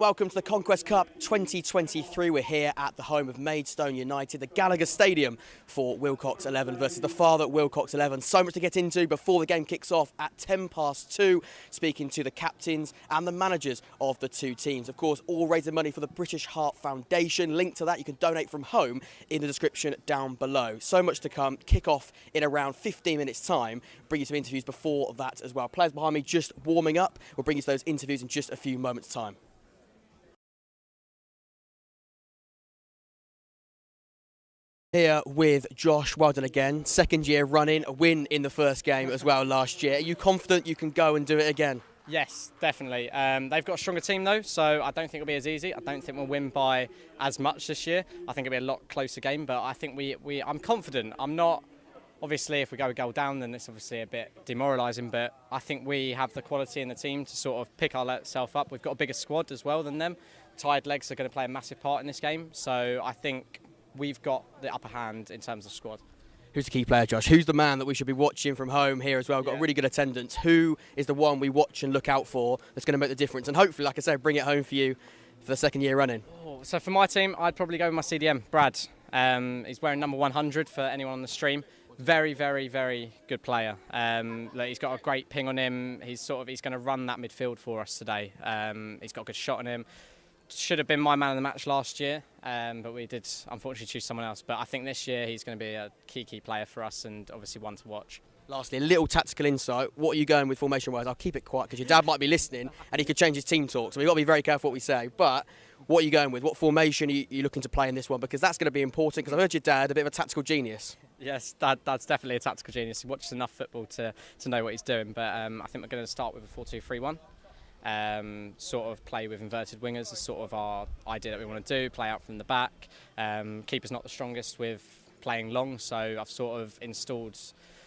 Welcome to the Conquest Cup 2023. We're here at the home of Maidstone United, the Gallagher Stadium for Willcox 11 versus the father Willcox 11. So much to get into before the game kicks off at 2:10, speaking to the captains and the managers of the two teams. Of course, all raising money for the British Heart Foundation. Link to that you can donate from home in the description down below. So much to come. Kick off in around 15 minutes time. Bring you some interviews before that as well. Players behind me just warming up. We'll bring you to those interviews in just a few moments time. Here with Josh, well done again. Second year running, a win in the first game as well last year. Are you confident you can go and do it again? Yes, definitely. They've got a stronger team though, so I don't think it'll be as easy. I don't think we'll win by as much this year. I think it'll be a lot closer game, but I think I'm confident. I'm not, obviously if we go a goal down then it's obviously a bit demoralising, but I think we have the quality in the team to sort of pick ourselves up. We've got a bigger squad as well than them. Tired legs are going to play a massive part in this game, so I think we've got the upper hand in terms of squad. Who's the key player, Josh? Who's the man that we should be watching from home here as well? Got a really good attendance. Who is the one we watch and look out for that's going to make the difference? And hopefully, like I say, bring it home for you for the second year running. So for my team, I'd probably go with my CDM, Brad. He's wearing number 100 for anyone on the stream. Very, very, very good player. He's got a great ping on him. He's going to run that midfield for us today. He's got a good shot on him. Should have been my man of the match last year, but we did unfortunately choose someone else. But I think this year he's going to be a key player for us and obviously one to watch. Lastly, a little tactical insight. What are you going with formation-wise? I'll keep it quiet because your dad might be listening and he could change his team talk. So we've got to be very careful what we say. But what are you going with? What formation are you looking to play in this one? Because that's going to be important because I've heard your dad, a bit of a tactical genius. Yes, Dad's definitely a tactical genius. He watches enough football to know what he's doing. But I think we're going to start with a 4-2-3-1. Sort of play with inverted wingers is sort of our idea that we want to do, play out from the back. Keeper's not the strongest with playing long, so I've sort of installed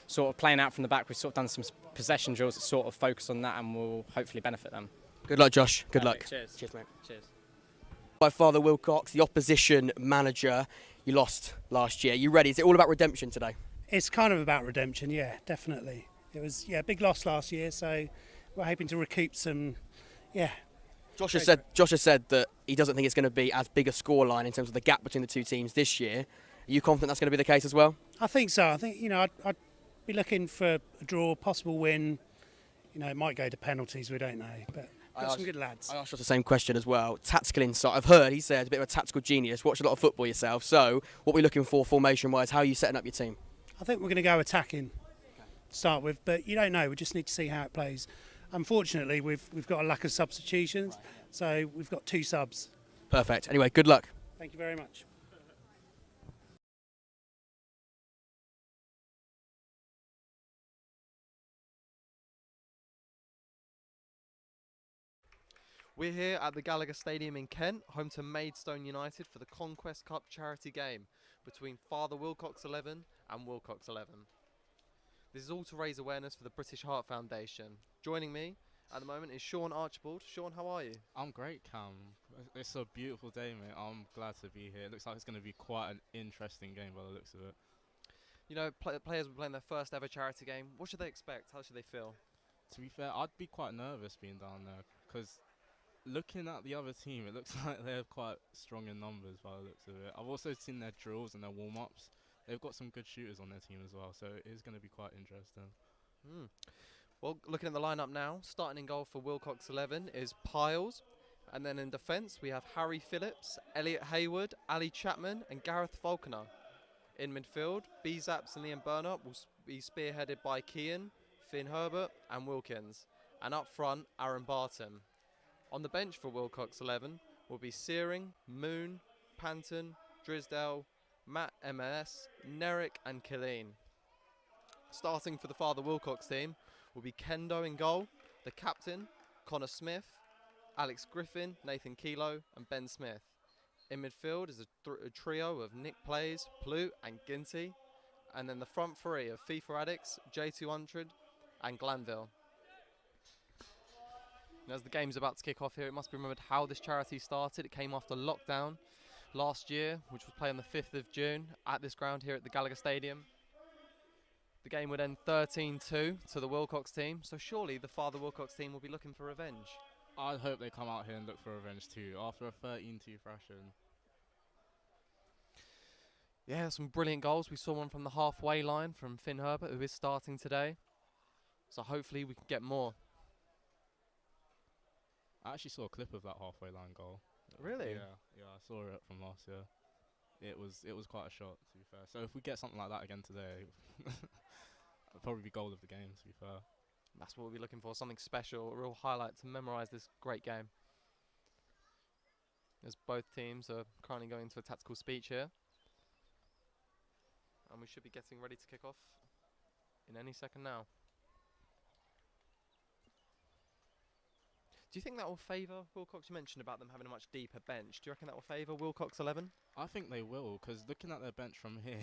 sort of playing out from the back. We've sort of done some possession drills that sort of focus on that and will hopefully benefit them. Good luck, Josh. Good luck. Cheers. Cheers, mate. Cheers. By Father Willcox, the opposition manager. You lost last year. You ready? Is it all about redemption today? It's kind of about redemption, yeah, definitely. It was a big loss last year, so we're hoping to recoup some, yeah. Josh has said that he doesn't think it's going to be as big a scoreline in terms of the gap between the two teams this year. Are you confident that's going to be the case as well? I think so. I think, I'd be looking for a draw, possible win. It might go to penalties, we don't know. But got some good lads. I asked Josh the same question as well. Tactical insight. I've heard he said a bit of a tactical genius. Watch a lot of football yourself. So what we're looking for formation-wise, how are you setting up your team? I think we're going to go attacking to start with, but you don't know. We just need to see how it plays. Unfortunately, we've got a lack of substitutions, so we've got 2 subs. Perfect. Anyway, good luck. Thank you very much. We're here at the Gallagher Stadium in Kent, home to Maidstone United for the Conquest Cup charity game between Father Willcox 11 and Willcox 11. This is all to raise awareness for the British Heart Foundation. Joining me at the moment is Sean Archibald. Sean, how are you? I'm great, Cam. It's a beautiful day, mate. I'm glad to be here. It looks like it's going to be quite an interesting game by the looks of it. You know, players were playing their first ever charity game. What should they expect? How should they feel? To be fair, I'd be quite nervous being down there because looking at the other team, it looks like they're quite strong in numbers by the looks of it. I've also seen their drills and their warm-ups. They've got some good shooters on their team as well, so it is going to be quite interesting. Well, looking at the lineup now, starting in goal for Willcox 11 is Piles. And then in defence, we have Harry Phillips, Elliot Hayward, Ali Chapman and Gareth Falconer. In midfield, Bezaps and Liam Burnett will be spearheaded by Kean, Finn Herbert and Wilkins. And up front, Aaron Barton. On the bench for Willcox 11 will be Searing, Moon, Panton, Drisdale, Matt M.S., Nerrick and Killeen. Starting for the Father Willcox team will be Kendo in goal, the captain, Connor Smith, Alex Griffin, Nathan Kelo and Ben Smith. In midfield is a trio of Nick Plays, Plute and Ginty. And then the front three of FIFA Addicts, J200 and Glanville. And as the game's about to kick off here, it must be remembered how this charity started. It came after lockdown last year, which was played on the 5th of June at this ground here at the Gallagher Stadium. The game would end 13-2 to the Willcox team, so surely the Father Willcox team will be looking for revenge. I hope they come out here and look for revenge too. After a 13-2 thrashing. Yeah, some brilliant goals. We saw one from the halfway line from Finn Herbert, who is starting today. So hopefully we can get more. I actually saw a clip of that halfway line goal. Really? Yeah, I saw it from last year. It was quite a shot, to be fair. So if we get something like that again today, it'll probably be goal of the game, to be fair. That's what we'll be looking for, something special, a real highlight to memorise this great game. As both teams are currently going into a tactical speech here. And we should be getting ready to kick off in any second now. Do you think that will favour Willcox? You mentioned about them having a much deeper bench. Do you reckon that will favour Willcox 11? I think they will, because looking at their bench from here,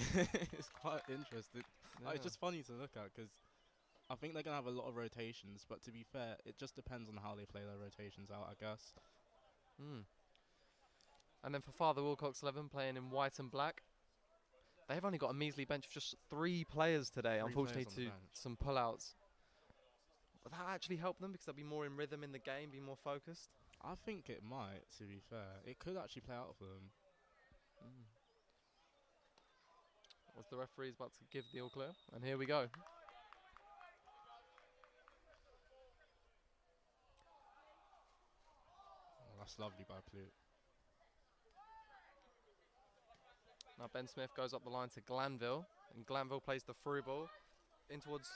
it's quite interesting. Yeah. It's just funny to look at, because I think they're going to have a lot of rotations, but to be fair, it just depends on how they play their rotations out, I guess. And then for Father Willcox 11 playing in white and black, they've only got a measly bench of just 3 players today, unfortunately, to some pullouts. Will that actually help them because they'll be more in rhythm in the game, be more focused? I think it might, to be fair. It could actually play out for them. As the referee is about to give the all clear, and here we go. Oh, that's lovely by Plute. Now Ben Smith goes up the line to Glanville, and Glanville plays the through ball in towards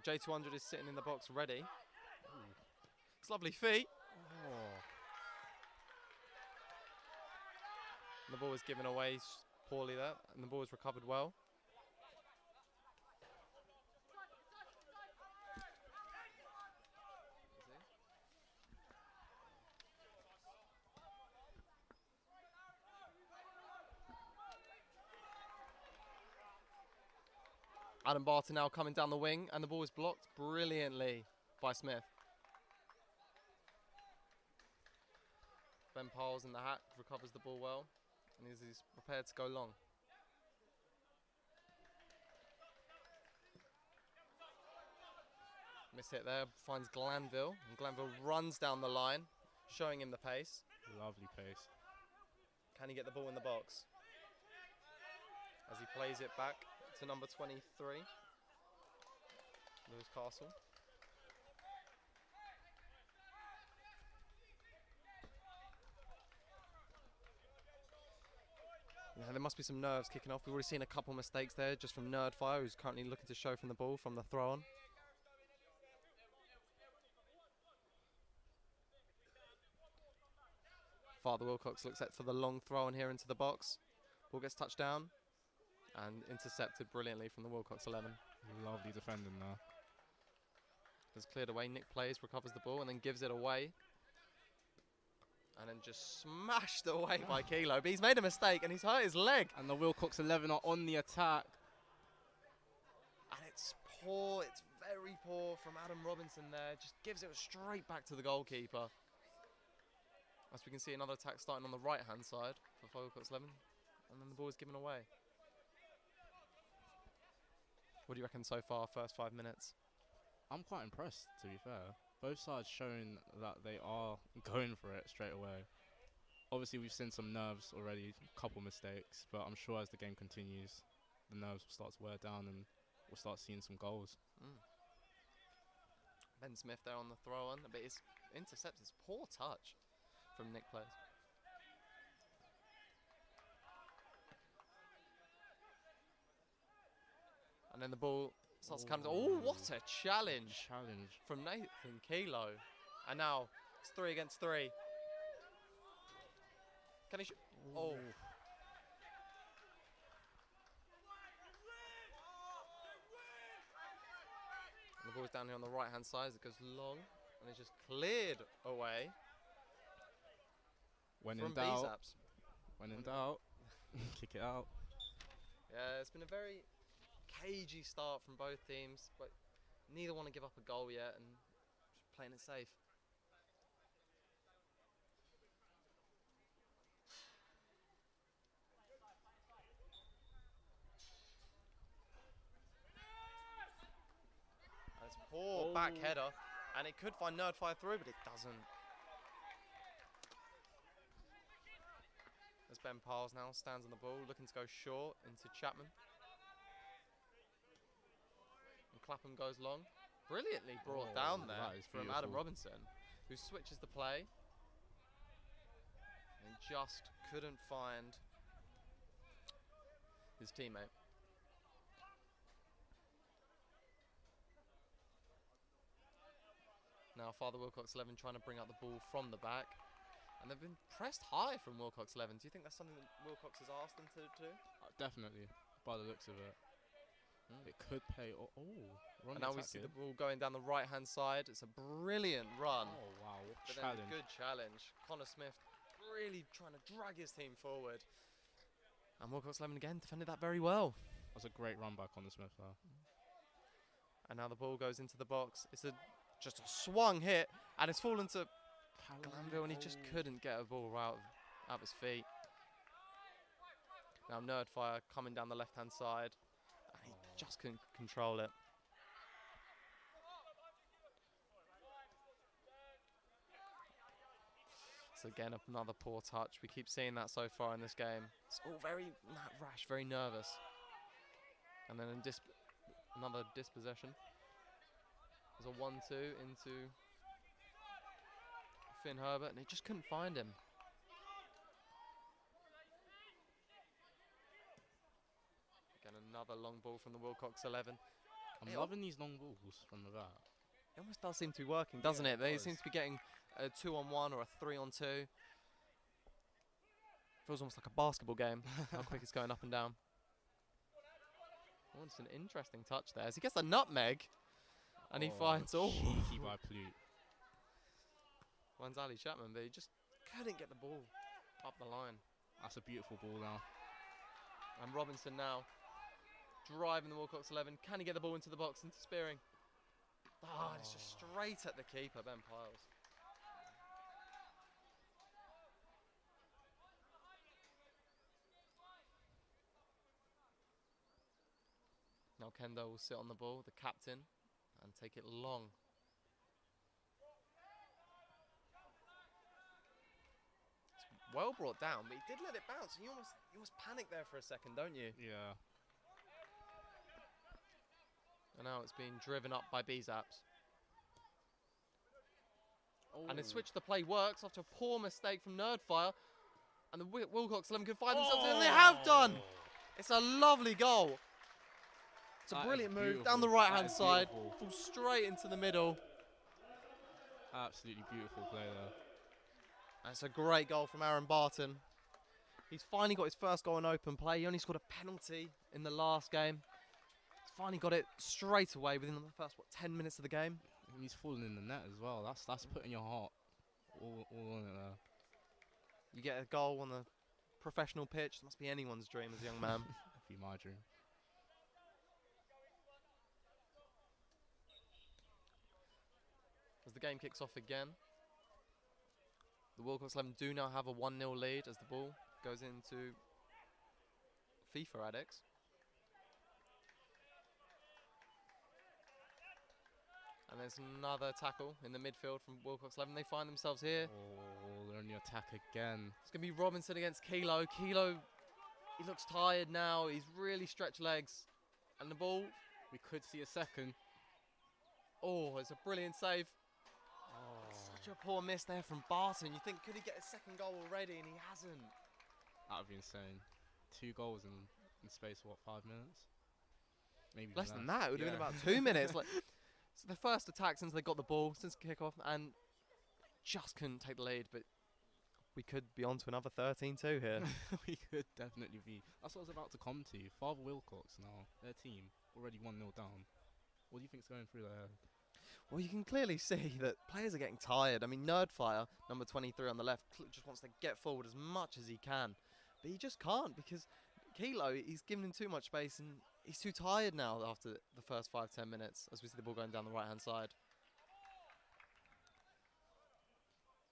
J200 is sitting in the box ready. Ooh. It's lovely feet. Oh. And the ball was given away poorly there, and the ball was recovered well. Adam Barton now coming down the wing, and the ball is blocked brilliantly by Smith. Ben Piles in the hat recovers the ball well, and he's prepared to go long. Miss hit there, finds Glanville, and Glanville runs down the line, showing him the pace. Lovely pace. Can he get the ball in the box? As he plays it back to number 23, Lewis Castle. Yeah, there must be some nerves kicking off. We've already seen a couple mistakes there just from Nerdfire, who's currently looking to show from the ball from the throw-on. Father Willcox looks set for the long throw-on here into the box. Ball gets touched down and intercepted brilliantly from the Willcox 11. Lovely defending there. Has cleared away. Nick plays, recovers the ball, and then gives it away. And then just smashed away by Kilo. But he's made a mistake, and he's hurt his leg. And the Willcox 11 are on the attack. And it's poor. It's very poor from Adam Robinson there. Just gives it straight back to the goalkeeper. As we can see, another attack starting on the right-hand side for Willcox 11. And then the ball is given away. What do you reckon so far, first 5 minutes? I'm quite impressed, to be fair. Both sides showing that they are going for it straight away. Obviously, we've seen some nerves already, a couple mistakes, but I'm sure as the game continues, the nerves will start to wear down and we'll start seeing some goals. Ben Smith there on the throw-on, but it's intercepted. It's poor touch from Nick Plays. And then the ball starts to come. Oh, what a challenge from Nathan Kilo. And now it's 3 against 3. Can he shoot? Oh. And the ball's down here on the right-hand side as it goes long. And it's just cleared away. When from in doubt, Bzaps. when in doubt, kick it out. Yeah, it's been a very cagey start from both teams, but neither want to give up a goal yet and just playing it safe. That's poor back header. And it could find Nerdfire through, but it doesn't. As Ben Piles now stands on the ball, looking to go short into Chapman. And Clapham goes long. Brilliantly brought down there that is from beautiful. Adam Robinson, who switches the play and just couldn't find his teammate. Now Father Willcox 11 trying to bring out the ball from the back. And they've been pressed high from Willcox 11. Do you think that's something that Willcox has asked them to do? Definitely, by the looks of it. It could pay. And now we see the ball going down the right-hand side. It's a brilliant run. Oh, wow. What But challenge. then a good challenge. Connor Smith really trying to drag his team forward. And Willcox 11 again defended that very well. That's a great run by Connor Smith there. And now the ball goes into the box. It's just a swung hit, and it's fallen to Glanville, and he just couldn't get a ball out of his feet. Now Nerdfire coming down the left-hand side, and he just couldn't control it. So again, another poor touch. We keep seeing that so far in this game. It's all very rash, very nervous. And then another dispossession. There's a 1-2 into Finn Herbert, and he just couldn't find him. Again, another long ball from the Willcox 11. I'm loving these long balls from the back. It almost does seem to be working, doesn't it? They does. seem to be getting a 2-on-1 or a 3-on-2. Feels almost like a basketball game, how quick it's going up and down. Oh, it's an interesting touch there. As he gets the nutmeg, and he finds cheeky by Plute. One's Ali Chapman, but he just couldn't get the ball up the line. That's a beautiful ball now. And Robinson now driving the Willcox 11. Can he get the ball into the box, into Spearing? Oh, it's just straight at the keeper, Ben Piles. Now Kendo will sit on the ball, the captain, and take it long. It's well brought down, but he did let it bounce. You almost panic there for a second, don't you? Yeah. And now it's being driven up by Bezaps. And the switch the play works after a poor mistake from Nerdfire. And the Willcox 11 can find themselves in, and they have done! It's a lovely goal. It's a brilliant move down the right-hand side, falls straight into the middle. Absolutely beautiful play there. That's a great goal from Aaron Barton. He's finally got his first goal in open play. He only scored a penalty in the last game. He's finally got it straight away within the first, 10 minutes of the game. And he's falling in the net as well. That's putting your heart all on it there. You get a goal on the professional pitch. It must be anyone's dream as a young man. That'd be my dream. As the game kicks off again, the Willcox 11 do now have a 1-0 lead as the ball goes into FIFA addicts. And there's another tackle in the midfield from Willcox 11. They find themselves here. Oh, they're on the attack again. It's going to be Robinson against Kilo. Kilo, he looks tired now. He's really stretched legs. And the ball. We could see a second. Oh, it's a brilliant save. Such a poor miss there from Barton. You think, could he get a second goal already? And he hasn't. That would be insane. 2 goals in space of, what, 5 minutes? Maybe less than that. It would have been about 2 minutes. So the first attack since they got the ball, since the kickoff, and just couldn't take the lead. But we could be on to another 13-2 here. We could definitely be. That's what I was about to come to. Father Willcox now, their team, already 1-0 down. What do you think's going through their head? Well, you can clearly see that players are getting tired. I mean, Nerdfire, number 23 on the left, just wants to get forward as much as he can. But he just can't because Kilo, he's given him too much space and he's too tired now after the first 5-10 minutes as we see the ball going down the right-hand side.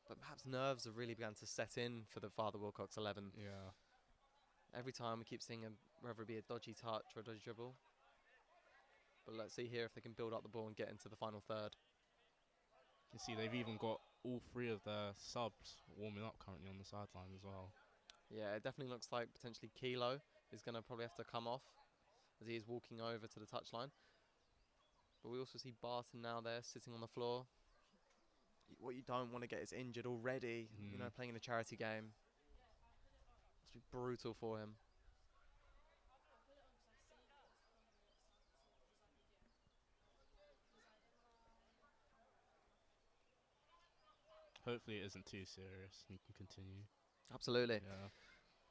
But perhaps nerves have really begun to set in for the Father Willcox 11. Yeah. Every time we keep seeing whether it be a dodgy touch or a dodgy dribble. But let's see here if they can build up the ball and get into the final third. You can see they've even got all three of their subs warming up currently on the sideline as well. Yeah, it definitely looks like potentially Kilo is going to probably have to come off as he is walking over to the touchline. But we also see Barton now there sitting on the floor. What you don't want to get is injured already, you know, playing in a charity game. Must be brutal for him. Hopefully it isn't too serious and he can continue. Absolutely. Yeah.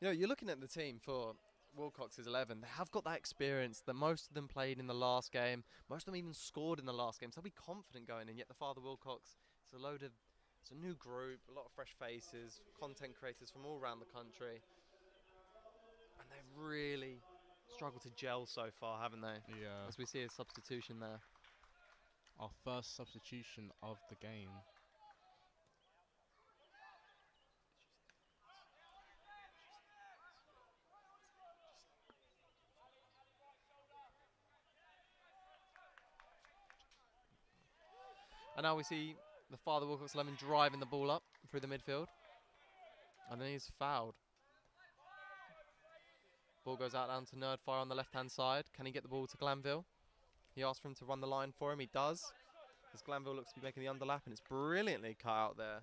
You know, you're looking at the team for Willcox's 11. They have got that experience that most of them played in the last game. Most of them even scored in the last game. So they'll be confident going in. Yet the Father Willcox, it's a new group, a lot of fresh faces, content creators from all around the country. And they've really struggled to gel so far, haven't they? Yeah. As we see a substitution there. Our first substitution of the game. And now we see the Father Willcox 11 driving the ball up through the midfield. And then he's fouled. Ball goes out down to Nerdfire on the left-hand side. Can he get the ball to Glanville? He asked for him to run the line for him. He does. As Glanville looks to be making the underlap, and it's brilliantly cut out there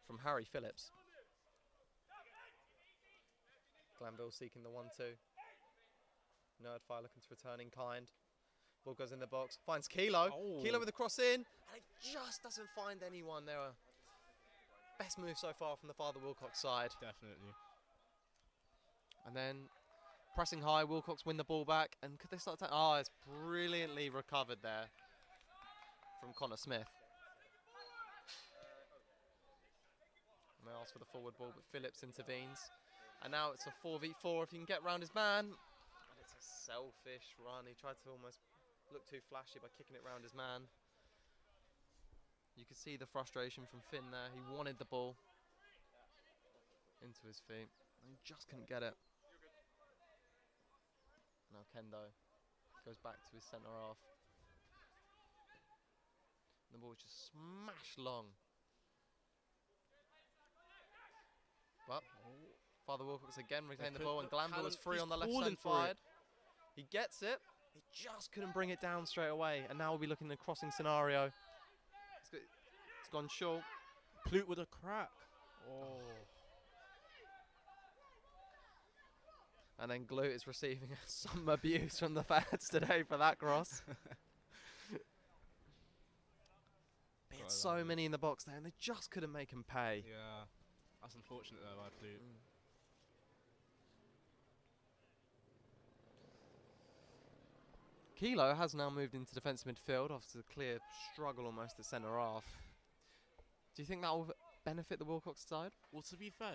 from Harry Phillips. Glanville seeking the 1-2. Nerdfire looking to return in kind. Ball goes in the box. Finds Kilo. Oh. Kilo with the cross in. And it just doesn't find anyone. There. Best move so far from the Father Willcox side. Definitely. And then pressing high, Willcox win the ball back. And could they start attacking? Oh, it's brilliantly recovered there from Connor Smith. And they ask for the forward ball, but Phillips intervenes. And now it's a 4v4 if he can get round his man. And it's a selfish run. He tried to almost look too flashy by kicking it round his man. You could see the frustration from Finn there. He wanted the ball into his feet. And he just couldn't get it. Now Kendo goes back to his centre half. The ball was just smashed long. Well, Father Willcox again retained the ball, and Glanville was free on the left-hand side. He gets it. He just couldn't bring it down straight away. And now we'll be looking at a crossing scenario. It's gone short. Plute with a crack. Oh. And then Glute is receiving some abuse from the fans today for that cross. They had so many in the box there, and they just couldn't make him pay. Yeah. That's unfortunate though, by Plute. Kilo has now moved into defensive midfield after a clear struggle almost at centre half. Do you think that will benefit the Willcox side? Well, to be fair,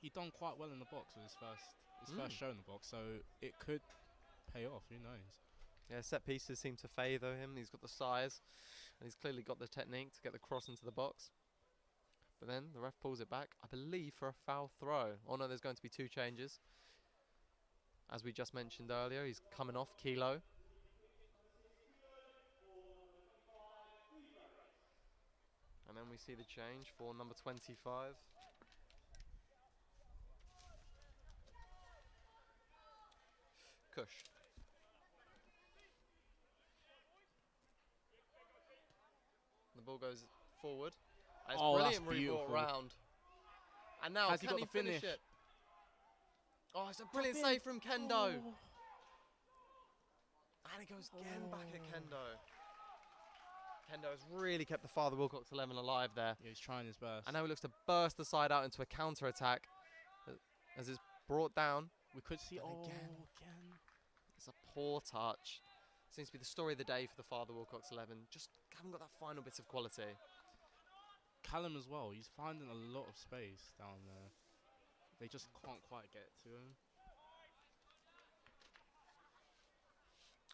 he done quite well in the box with his first show in the box, so it could pay off. Who knows? Yeah, set pieces seem to favour him. He's got the size, and he's clearly got the technique to get the cross into the box. But then the ref pulls it back, I believe, for a foul throw. Oh no, there's going to be two changes. As we just mentioned earlier, he's coming off Kilo. And then we see the change for number 25. Kush. The ball goes forward. And it's brilliant rebrought around. And now, Has can he got he the finish finish? it? Oh, it's a brilliant save from Kendo. Oh. And it goes again back at Kendo. Kendo has really kept the Father Willcox 11 alive there. Yeah, he's trying his best. And now he looks to burst the side out into a counter-attack as it's brought down. We could see again. It's a poor touch. Seems to be the story of the day for the Father Willcox 11. Just haven't got that final bit of quality. Callum as well, he's finding a lot of space down there. They just can't quite get to him.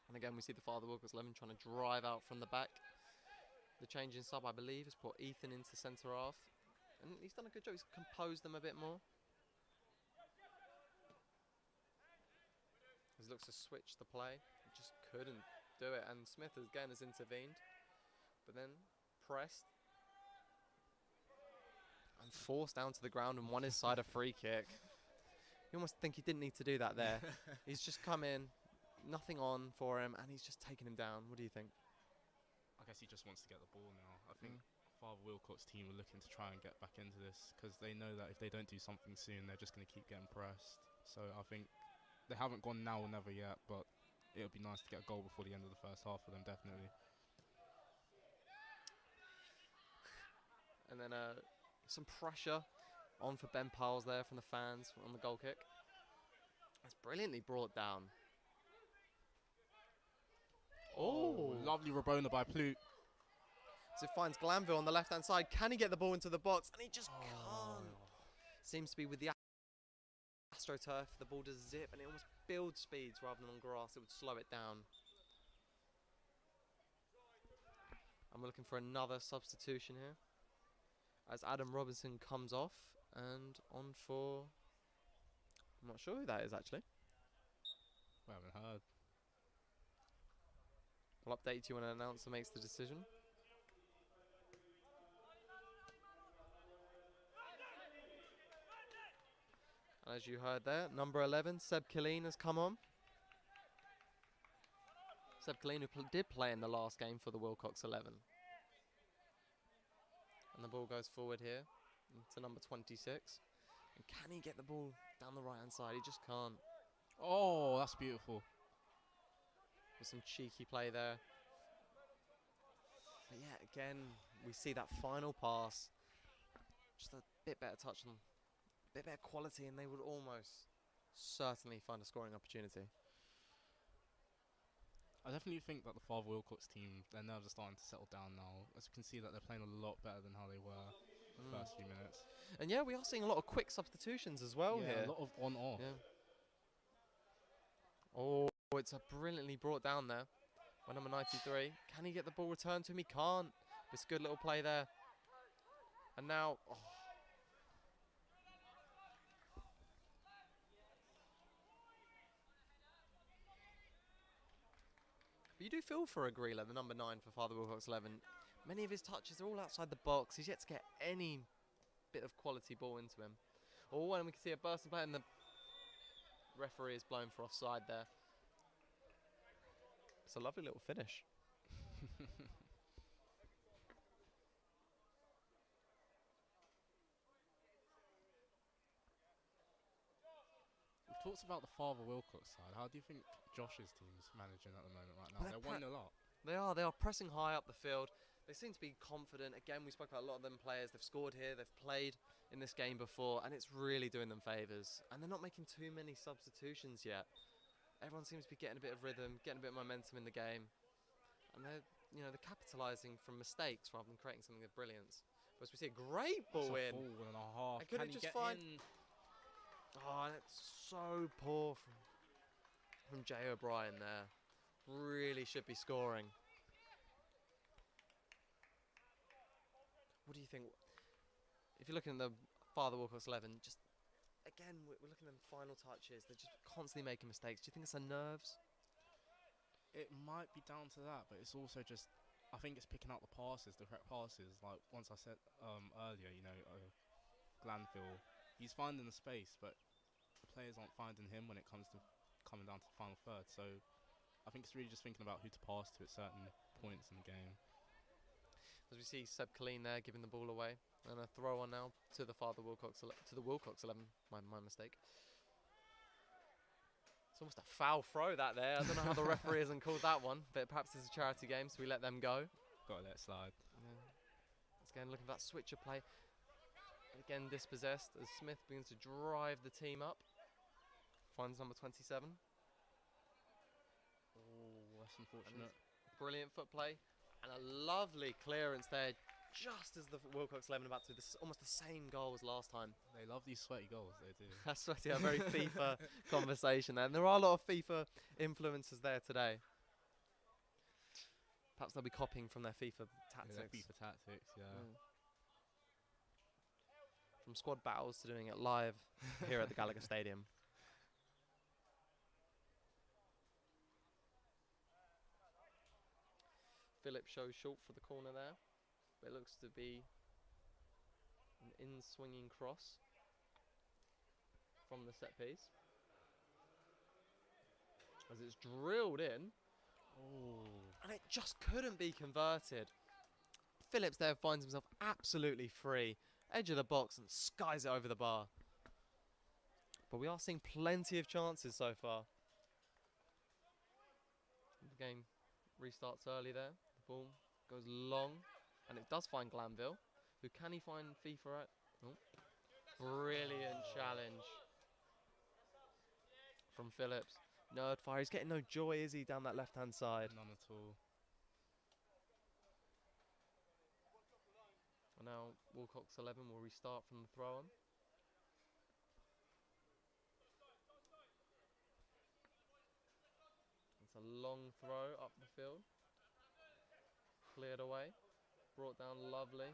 And again, we see the Father Willcox 11 trying to drive out from the back. The change in sub, I believe, has put Ethan into centre half. And he's done a good job. He's composed them a bit more. He looks to switch the play. He just couldn't do it. And Smith again has intervened. But then pressed. And forced down to the ground and won his side a free kick. You almost think he didn't need to do that there. He's just come in, nothing on for him, and he's just taken him down. What do you think? I guess he just wants to get the ball now. I think Father Willcox' team are looking to try and get back into this because they know that if they don't do something soon, they're just going to keep getting pressed. So I think they haven't gone now or never yet, but it would be nice to get a goal before the end of the first half for them, definitely. And then some pressure on for Ben Piles there from the fans on the goal kick. That's brilliantly brought down. Oh, Lovely Rabona by Plute. So it finds Glanville on the left-hand side. Can he get the ball into the box? And he just can't. Seems to be with the AstroTurf. The ball does zip and it almost builds speeds rather than on grass. It would slow it down. And we're looking for another substitution here, as Adam Robinson comes off and on for... I'm not sure who that is, actually. We haven't heard. We'll update you when an announcer makes the decision. And as you heard there, number 11, Seb Killeen has come on. Seb Killeen, who did play in the last game for the Willcox 11. And the ball goes forward here to number 26. And can he get the ball down the right-hand side? He just can't. Oh, that's beautiful. With some cheeky play there. But yeah, again, we see that final pass. Just a bit better touch and a bit better quality, and they would almost certainly find a scoring opportunity. I definitely think that the Father Willcox team, their nerves are starting to settle down now. As you can see that they're playing a lot better than how they were the first few minutes. And yeah, we are seeing a lot of quick substitutions as well here. A lot of on-off. Yeah. Oh, it's a brilliantly brought down there by number 93. Can he get the ball returned to him? He can't. It's a good little play there. And now... Oh. But you do feel for Agrila, the number 9 for Father Willcox 11. Many of his touches are all outside the box. He's yet to get any bit of quality ball into him. Oh, and we can see a burst of play, and the referee is blown for offside there. It's a lovely little finish. We've talked about the Father Willcox side. How do you think Josh's team's managing at the moment right now? Well, They're winning a lot. They are pressing high up the field. They seem to be confident. Again, we spoke about a lot of them players. They've scored here. They've played in this game before, and it's really doing them favours. And they're not making too many substitutions yet. Everyone seems to be getting a bit of rhythm, getting a bit of momentum in the game. And they're capitalising from mistakes rather than creating something of brilliance. But as we see a great ball in. Ball and a half. And could it just find... Oh, that's so poor from Jay O'Brien there. Really should be scoring. What do you think? If you're looking at the Father Willcox 11, just again, we're looking at the final touches. They're just constantly making mistakes. Do you think it's their nerves? It might be down to that, but it's also just, I think it's picking out the passes, the correct passes. Like once I said earlier, Glanville, he's finding the space, but the players aren't finding him when it comes to coming down to the final third. So I think it's really just thinking about who to pass to at certain points in the game. As we see Seb Killeen there giving the ball away, and a throw on now to the Willcox 11. My mistake. It's almost a foul throw that there. I don't know how the referee hasn't called that one, but perhaps it's a charity game, so we let them go. Got to let it slide. Yeah. Again, looking for that switcher play. Again, dispossessed as Smith begins to drive the team up. Finds number 27. Oh, that's unfortunate. Brilliant foot play. And a lovely clearance there, just as the Willcox 11 about to do this, almost the same goal as last time. They love these sweaty goals, they do. That's sweaty, a very FIFA conversation there. And there are a lot of FIFA influencers there today. Perhaps they'll be copying from their FIFA tactics. Yeah, FIFA tactics, yeah. From squad battles to doing it live here at the Gallagher Stadium. Philip shows short for the corner there. but it looks to be an in-swinging cross from the set piece. As it's drilled in. And it just couldn't be converted. Phillips there finds himself absolutely free. Edge of the box and skies it over the bar. But we are seeing plenty of chances so far. The game restarts early there. The ball goes long. And it does find Glanville. Who can he find FIFA at? Oh. Brilliant challenge from Phillips. Nerdfire, he's getting no joy, is he, down that left-hand side? None at all. And now Willcox 11 will restart from the throw-on. It's a long throw up the field. Cleared away. Brought down lovely.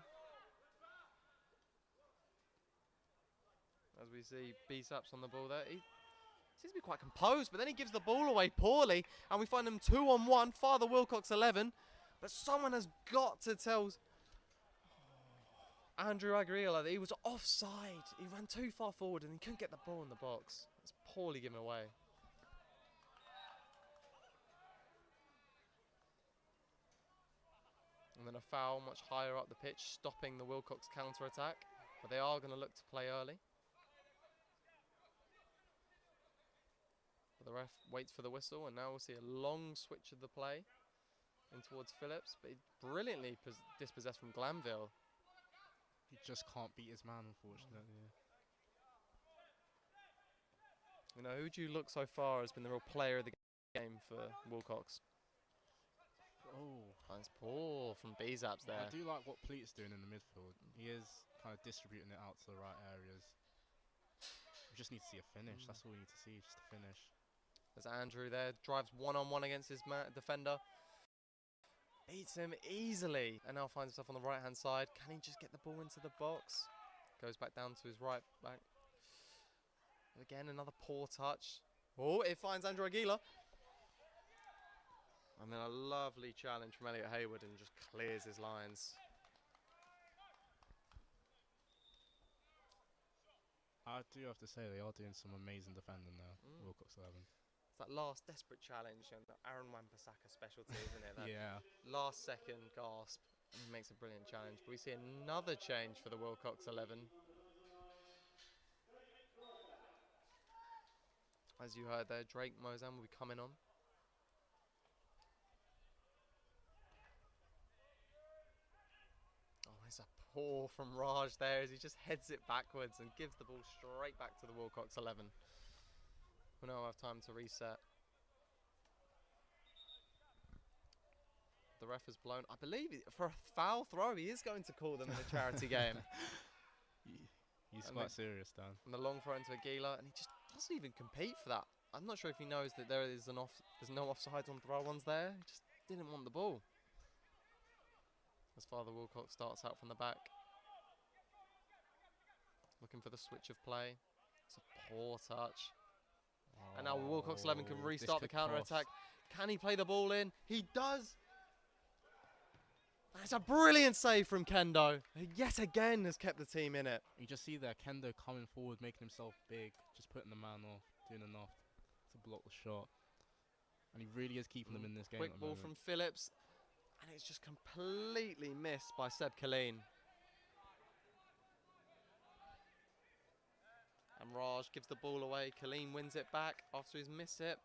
As we see B-Saps on the ball there. He seems to be quite composed, but then he gives the ball away poorly. And we find him 2-on-1, Father Willcox 11. But someone has got to tell Andrew Aguilera that he was offside. He ran too far forward and he couldn't get the ball in the box. It's poorly given away. And then a foul much higher up the pitch, stopping the Willcox counter-attack. But they are going to look to play early. But the ref waits for the whistle, and now we'll see a long switch of the play in towards Phillips. But he's brilliantly dispossessed from Glanville. He just can't beat his man, unfortunately. You know, who do you look so far has been the real player of the game for Willcox? Oh. That's poor from Bezaps there. I do like what Pleat's doing in the midfield. He is kind of distributing it out to the right areas. We just need to see a finish. That's all we need to see, just a finish. There's Andrew there, drives one-on-one against his defender. Beats him easily, and now finds himself on the right-hand side. Can he just get the ball into the box? Goes back down to his right back. Again, another poor touch. Oh, it finds Andrew Aguilera. And then a lovely challenge from Elliot Hayward and just clears his lines. I do have to say they are doing some amazing defending there, Willcox 11. It's that last desperate challenge, and Aaron Wan-Bissaka specialty, isn't it? That Yeah. last second gasp, and he makes a brilliant challenge. But we see another change for the Willcox 11. As you heard there, Drake Mozan will be coming on. Oh, it's a paw from Raj there as he just heads it backwards and gives the ball straight back to the Willcox 11. We'll now have time to reset. The ref has blown, I believe, for a foul throw, he is going to call them in a charity game. He's quite serious, Dan. And the long throw into Aguilera, and he just doesn't even compete for that. I'm not sure if he knows that there's no offsides on throw-ons there. He just didn't want the ball. As Father Willcox starts out from the back. Looking for the switch of play. It's a poor touch. And now Willcox 11 can restart the counter-attack. Can he play the ball in? He does! That's a brilliant save from Kendo. Who yet again has kept the team in it. You just see there Kendo coming forward, making himself big, just putting the man off, doing enough to block the shot. And he really is keeping them in this game. Quick ball from Phillips. And it's just completely missed by Seb Colleen. And Raj gives the ball away. Colleen wins it back after he's missed it.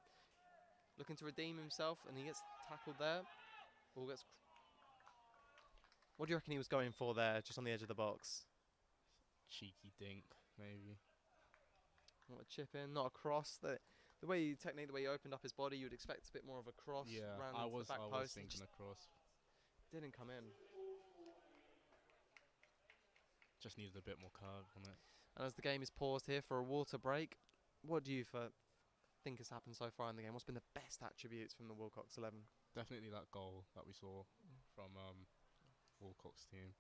Looking to redeem himself, and he gets tackled there. Ball gets... What do you reckon he was going for there, just on the edge of the box? Cheeky dink, maybe. Not a chip in, not a cross. The way the way he opened up his body, you'd expect a bit more of a cross. Yeah, round I into was the back post. thinking a cross. Didn't come in. Just needed a bit more curve on it. And as the game is paused here for a water break, what do you think has happened so far in the game? What's been the best attributes from the Willcox 11? Definitely that goal that we saw from Willcox team.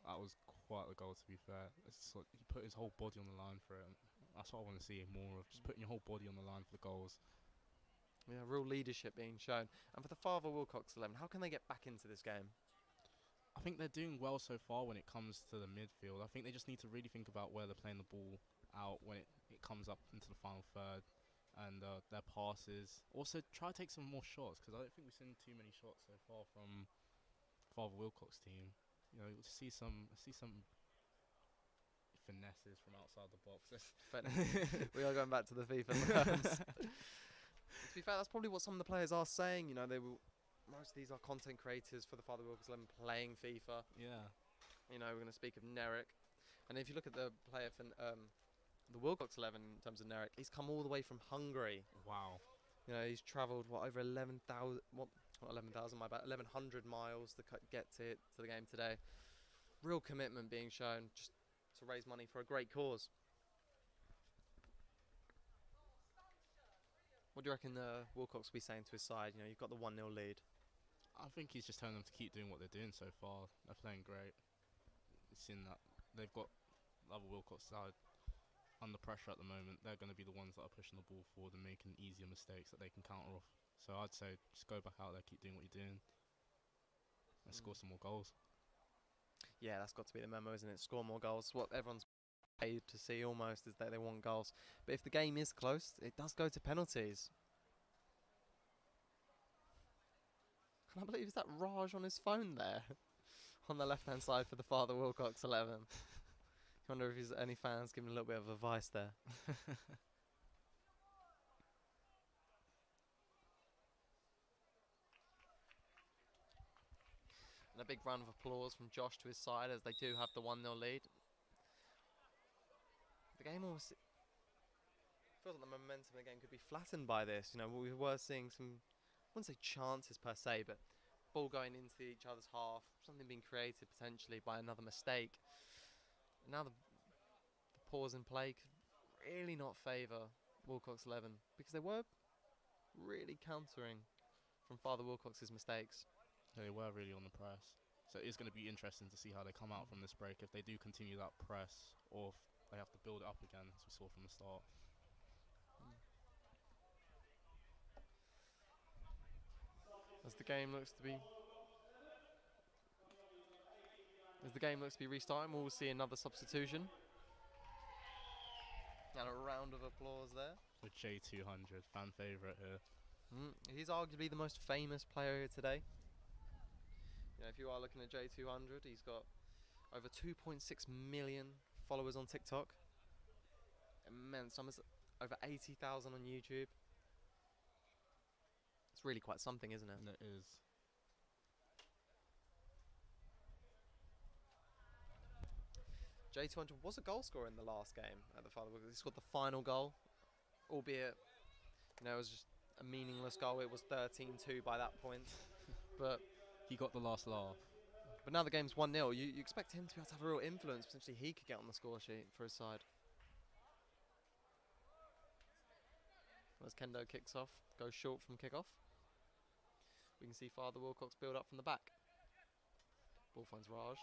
That was quite a goal, to be fair. It's like he put his whole body on the line for it. And that's what I want to see more of, just putting your whole body on the line for the goals. Yeah, real leadership being shown. And for the Father Willcox 11, how can they get back into this game? I think they're doing well so far when it comes to the midfield. I think they just need to really think about where they're playing the ball out when it comes up into the final third, and their passes. Also, try to take some more shots, because I don't think we've seen too many shots so far from Father Willcox' team. You know, you'll see some finesses from outside the box. We are going back to the FIFA terms. To be fair, that's probably what some of the players are saying. You know, most of these are content creators for the Father Willcox 11 playing FIFA. Yeah. You know, we're going to speak of Nerek. And if you look at the player for the Willcox 11 in terms of Nerek, he's come all the way from Hungary. Wow. You know, he's travelled, over 11,000, not 11,000, my bad, 1,100 miles to get to the game today. Real commitment being shown just to raise money for a great cause. What do you reckon Willcox will be saying to his side? You know, you've got the 1-0 lead. I think he's just telling them to keep doing what they're doing so far. They're playing great. Seeing that they've got the other Willcox side under pressure at the moment, they're going to be the ones that are pushing the ball forward and making easier mistakes that they can counter off. So I'd say just go back out there, keep doing what you're doing, and score some more goals. Yeah, that's got to be the memo, isn't it? Score more goals. What everyone's paid to see almost is that they want goals. But if the game is close, it does go to penalties. Can I believe is that Raj on his phone there? On the left-hand side for the Father Willcox 11. I wonder if there's any fans giving a little bit of advice there. And a big round of applause from Josh to his side as they do have the 1-0 lead. The game almost feels like the momentum of the game could be flattened by this. You know, we were seeing some, I wouldn't say chances per se, but ball going into each other's half, something being created potentially by another mistake. And now the pause in play could really not favour Willcox 11 because they were really countering from Father Willcox's mistakes. Yeah, they were really on the press. So it is going to be interesting to see how they come out from this break, if they do continue that press or if they have to build it up again, as we saw from the start. As the game looks to be restarting, we'll see another substitution. And a round of applause there. With J200, fan favourite here. He's arguably the most famous player here today. You know, if you are looking at J200, he's got over 2.6 million followers on TikTok. Immense numbers, over 80,000 on YouTube. It's really quite something, isn't it? And it is. J200 was a goal scorer in the last game at the Father Willcox. He scored the final goal, albeit, you know, it was just a meaningless goal. It was 13-2 by that point. But He got the last laugh. now the game's 1-0. You expect him to be able to have a real influence. Potentially he could get on the score sheet for his side. As Kendo kicks off, goes short from kick-off. We can see Father Willcox build up from the back. Ball finds Raj.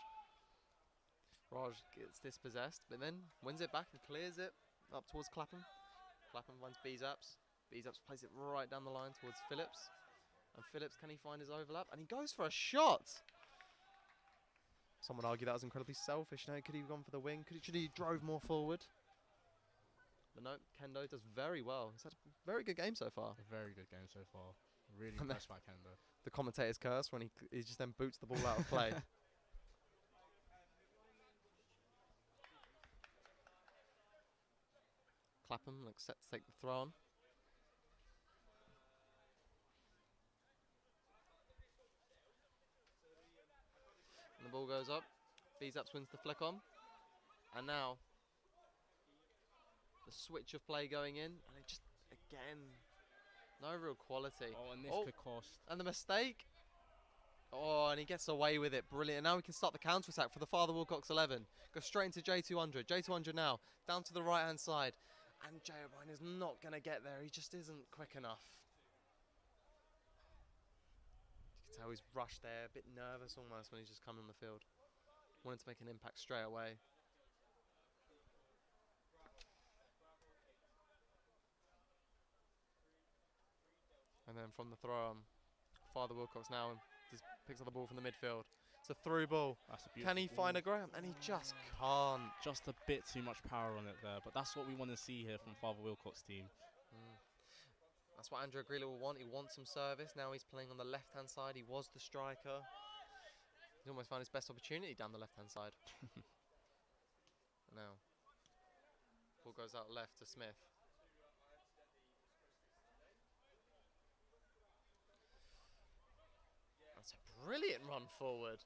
Raj gets dispossessed, but then wins it back and clears it up towards Clapham. Clapham finds Beezaps. Beezaps plays it right down the line towards Phillips. And Phillips, can he find his overlap? And he goes for a shot! Some would argue that was incredibly selfish. No, could he have gone for the wing? Should he drove more forward? But no, Kendo does very well. He's had a very good game so far. A very good game so far. Really impressed by Kendo. The commentator's curse when he just then boots the ball out of play. Clapham looks set to take the throw on. And the ball goes up. Beezaps wins the flick on. And now the switch of play going in. And it just, again, no real quality. Oh, and this could cost. And the mistake. Oh, and he gets away with it. Brilliant. And now we can start the counter-attack for the Father Willcox 11. Go straight into J200. J200 now. Down to the right-hand side. And Jay O'Brien is not going to get there. He just isn't quick enough. You can tell he's rushed there. A bit nervous almost when he's just come on the field. Wanted to make an impact straight away. And then from the throw on, Father Willcox now just picks up the ball from the midfield. It's a through ball. That's a Can he beautiful find ball. a ground? And he just can't. Just a bit too much power on it there, but that's what we want to see here from Father Willcox' team. That's what Andrew Greeley will want. He wants some service. Now he's playing on the left-hand side. He was the striker. He's almost found his best opportunity down the left-hand side. Now, ball goes out left to Smith. That's a brilliant run forward.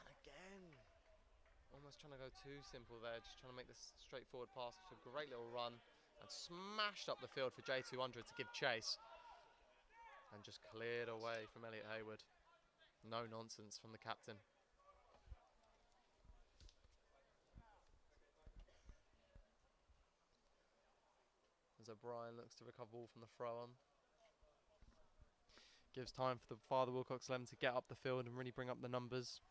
And again, almost trying to go too simple there. Just trying to make this straightforward pass. It's a great little run. And smashed up the field for J200 to give chase. And just cleared away from Elliot Hayward. No nonsense from the captain. As O'Brien looks to recover ball from the throw-on. Gives time for the Father Willcox 11 to get up the field and really bring up the numbers.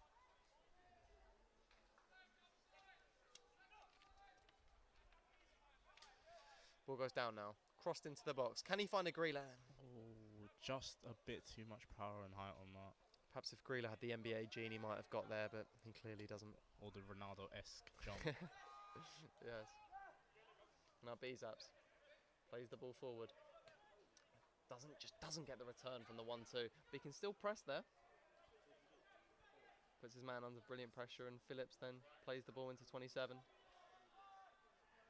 Ball goes down now. Crossed into the box. Can he find a Greeler? Oh, just a bit too much power and height on that. Perhaps if Greeler had the NBA gene, he might have got there, but he clearly doesn't. Or the Ronaldo-esque jump. Yes. Now Bezaps plays the ball forward. Doesn't get the return from the 1-2, but he can still press there. Puts his man under brilliant pressure, and Phillips then plays the ball into 27.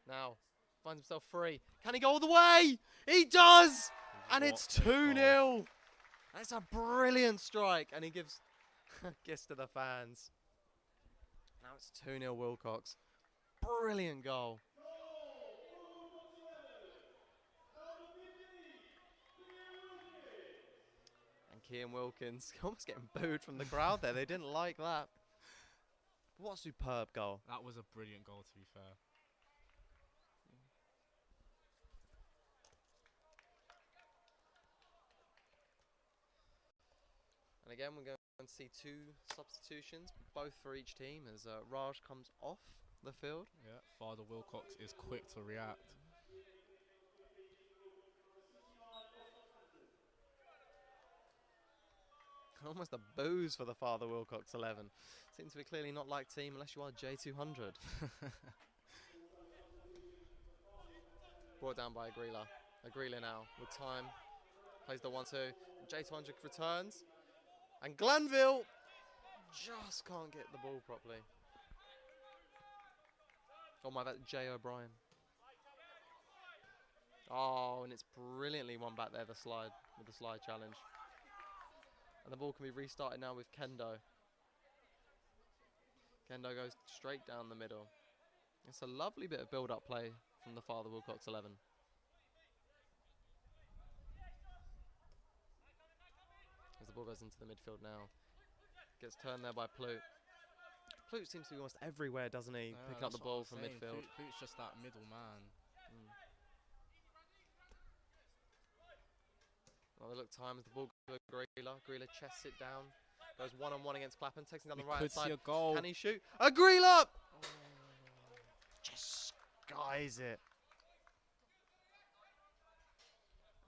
Now finds himself free. Can he go all the way? He does! And it's 2-0. That's a brilliant strike, and he gives a kiss to the fans. Now it's 2-0 Willcox. Brilliant goal. And Kean Wilkins almost getting booed from the crowd there. They didn't like that. What a superb goal. That was a brilliant goal, to be fair. And again, we're going to see two substitutions, both for each team, as Raj comes off the field. Yeah, Father Willcox is quick to react. Almost a booze for the Father Willcox 11. Seems to be clearly not like team unless you are J200. Brought down by Agrila. Agrila now with time. Plays the 1-2. J200 returns. And Glanville just can't get the ball properly. Oh my, that's Jay O'Brien. Oh, and it's brilliantly won back there, the slide, with the slide challenge. And the ball can be restarted now with Kendo. Kendo goes straight down the middle. It's a lovely bit of build-up play from the Father Willcox 11. As the ball goes into the midfield now. Gets turned there by Ploot. Ploot seems to be almost everywhere, doesn't he? Picking up the ball from midfield. Ploot's just that middle man. Well, they look time as the ball goes to Greeler. Greeler chests it down. Goes one-on-one against Clapham. Takes him down the right Could side. see a goal. Can he shoot? A Greeler! Oh, just skies it.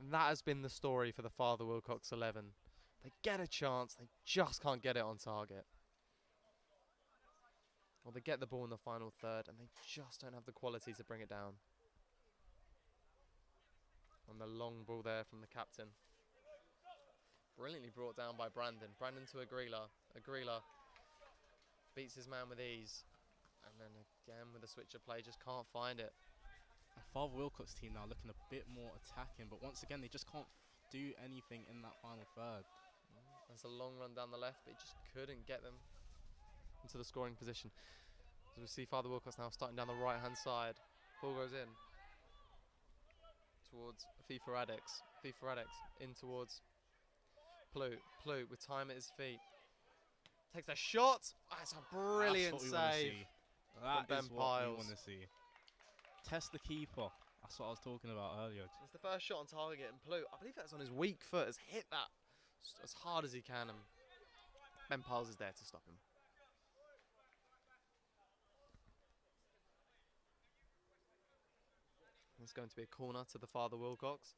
And that has been the story for the Father Willcox 11. They get a chance. They just can't get it on target. Or they get the ball in the final third and they just don't have the quality to bring it down. And the long ball there from the captain. Brilliantly brought down by Brandon. Brandon to Agrila. Agrila beats his man with ease. And then again with a switch of play, just can't find it. And Father Willcox' team now looking a bit more attacking, but once again, they just can't do anything in that final third. That's a long run down the left, but he just couldn't get them into the scoring position. As we see Father Willcox now starting down the right-hand side. Ball goes in towards FIFA Adex. FIFA Adex in towards Ploot. Ploot with time at his feet. Takes a shot. That's a brilliant save. That Ben is what Piles. we want to see. Test the keeper. That's what I was talking about earlier. It's the first shot on target, and Ploot, I believe that's on his weak foot, has hit that as hard as he can, and Ben Piles is there to stop him. It's going to be a corner to the Father Willcox,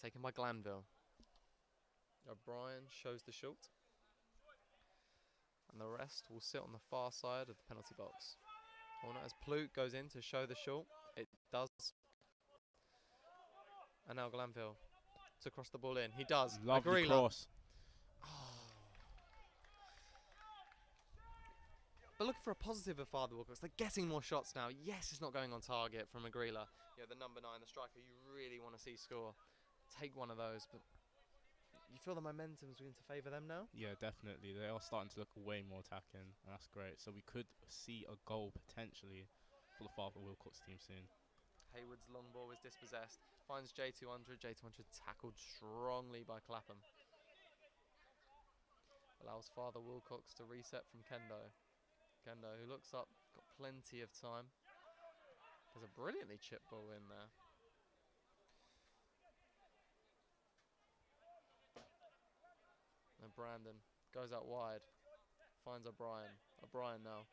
taken by Glanville. O'Brien shows the shoot. And the rest will sit on the far side of the penalty box. Corner as Plute goes in to show the short. It does. And now Glanville to cross the ball in. He does. Lovely Agrila. cross. But looking for a positive of Father Willcox. They're getting more shots now. Yes, it's not going on target from Agrila. You know, the number 9, the striker you really want to see score. Take one of those, but you feel the momentum's going to favour them now? Yeah, definitely. They are starting to look way more attacking, and that's great. So we could see a goal potentially for the Father Willcox team soon. Hayward's long ball is dispossessed. Finds J200. J200 tackled strongly by Clapham. Allows Father Willcox to reset from Kendo. Kendo, who looks up, got plenty of time. There's a brilliantly chipped ball in there. And Brandon goes out wide. Finds O'Brien. O'Brien now.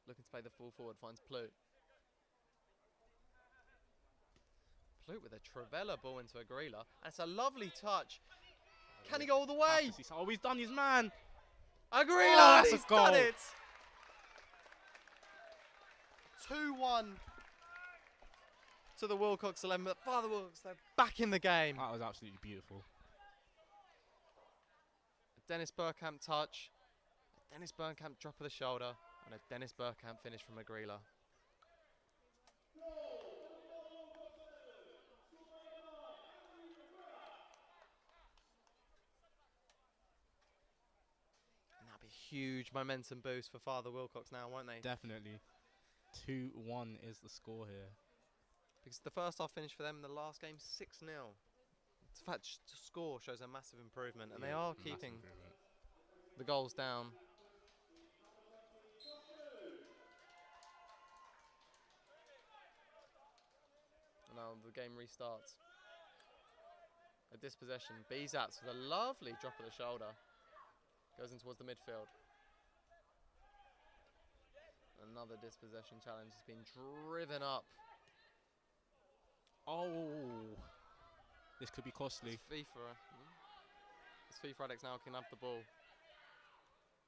Looking to play the full forward. Finds Plute. Plute with a Travella ball into Agrila. And it's a lovely touch. Can he go all the way? Oh, he's done his man. Agrila, Oh, that's he's a goal. done it. 2-1 to the Willcox 11. But Father Willcox, they're back in the game. That was absolutely beautiful. A Dennis Burkamp touch. A Dennis Burkamp drop of the shoulder. And a Dennis Burkamp finish from Agrila. And that'll be a huge momentum boost for Father Willcox now, won't they? Definitely. 2-1 is the score here. Because the first half finished for them, the last game 6-0. The fact to score shows a massive improvement, and they are keeping the goals down. And now the game restarts. A dispossession. Bezats with a lovely drop of the shoulder. Goes in towards the midfield. Another dispossession challenge has been driven up. Oh, this could be costly. It's FIFA. It's FIFA Adex now can have the ball.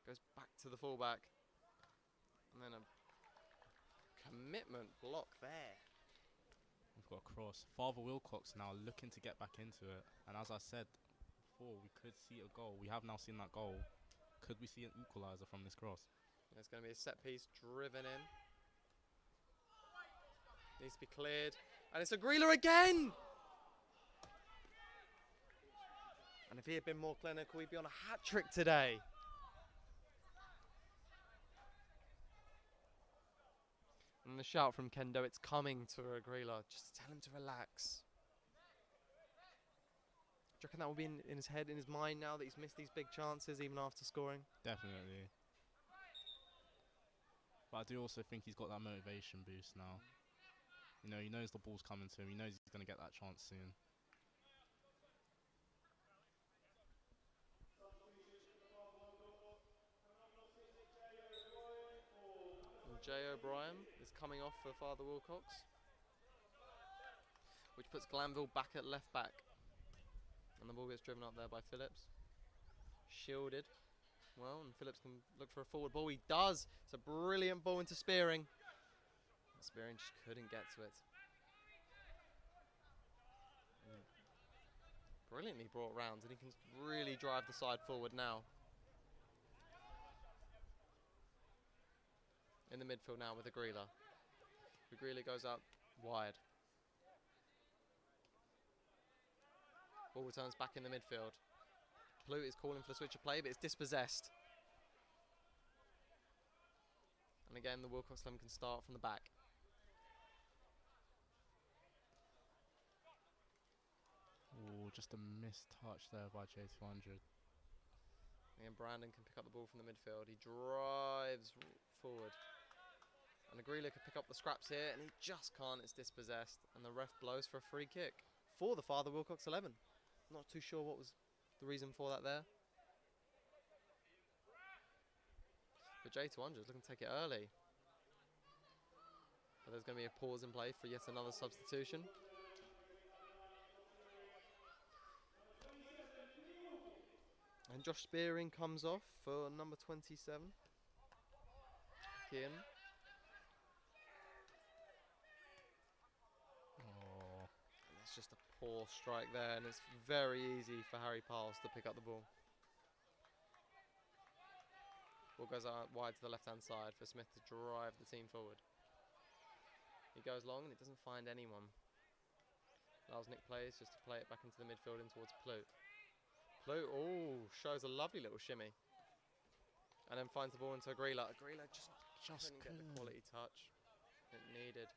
Goes back to the fullback. And then a commitment block there. We've got a cross. Father Willcox now looking to get back into it. And as I said before, we could see a goal. We have now seen that goal. Could we see an equaliser from this cross? It's going to be a set piece driven in. Needs to be cleared. And it's Agrila again! And if he had been more clinical, he'd be on a hat-trick today. And the shout from Kendo, it's coming to Agrila. Just tell him to relax. Do you reckon that will be in his head, in his mind now that he's missed these big chances even after scoring? Definitely. But I do also think he's got that motivation boost now. You know, he knows the ball's coming to him. He knows he's going to get that chance soon. And Jay O'Brien is coming off for Father Willcox, which puts Glanville back at left back. And the ball gets driven up there by Phillips. Shielded. Well, and Phillips can look for a forward ball. He does. It's a brilliant ball into Spearing. Spearing just couldn't get to it. And brilliantly brought round, and he can really drive the side forward now. In the midfield now with Agrila. Agrila goes out wide. Ball returns back in the midfield. Plute is calling for the switch of play, but it's dispossessed. And again, the Willcox 11 can start from the back. Oh, just a missed touch there by J200. Again, Brandon can pick up the ball from the midfield. He drives forward. And Agrila can pick up the scraps here, and he just can't. It's dispossessed. And the ref blows for a free kick for the Father Willcox 11. Not too sure what was the reason for that there. But J200 is looking to take it early. But there's going to be a pause in play for yet another substitution. And Josh Spearing comes off for number 27. Kian. Oh, And it's just a poor strike there, and it's very easy for Harry Piles to pick up the ball. Ball goes out wide to the left-hand side for Smith to drive the team forward. He goes long and it doesn't find anyone. Allows Nick plays just to play it back into the midfield in towards Ploot. Ploot, oh, shows a lovely little shimmy. And then finds the ball into Agrila. Agrila just couldn't get the quality touch it needed.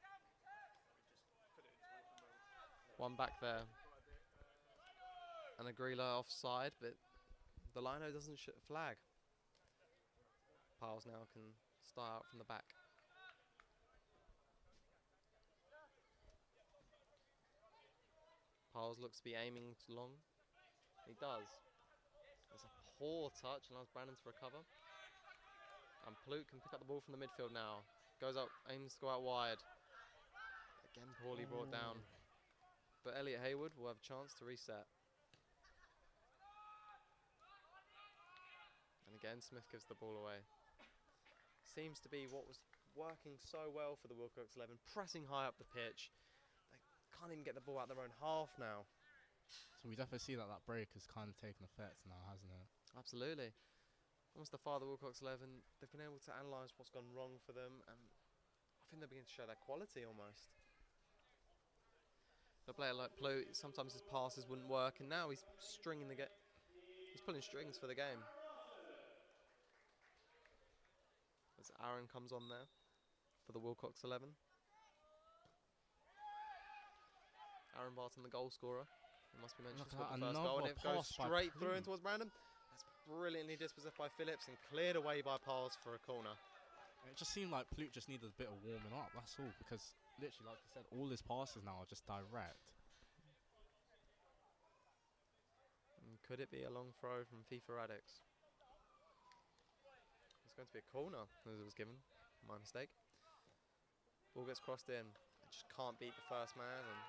One back there. And Agrila offside, but the lino doesn't flag. Piles now can start out from the back. Piles looks to be aiming long. He does. There's a poor touch, allows Brandon to recover. And Ploot can pick up the ball from the midfield now. Goes up, aims to go out wide. Again, poorly brought down. But Elliot Hayward will have a chance to reset. And again, Smith gives the ball away. Seems to be what was working so well for the Willcox 11, pressing high up the pitch. They can't even get the ball out their own half now. so we definitely see that break has kind of taken effect now, hasn't it? Absolutely. Once the father Willcox 11, they've been able to analyse what's gone wrong for them, and I think they're beginning to show their quality almost. A player like Ploot, sometimes his passes wouldn't work, and now he's he's pulling strings for the game. As Aaron comes on there for the Willcox 11. Aaron Barton, the goal scorer. It must be mentioned to score the first goal, and it goes straight through in towards Brandon. That's brilliantly dispossessed by Phillips and cleared away by Piles for a corner. It just seemed like Ploot just needed a bit of warming up, that's all, because literally, like you said, all his passes now are just direct. And could it be a long throw from FIFA Radix? It's going to be a corner, as it was given. My mistake. Ball gets crossed in. It just can't beat the first man, and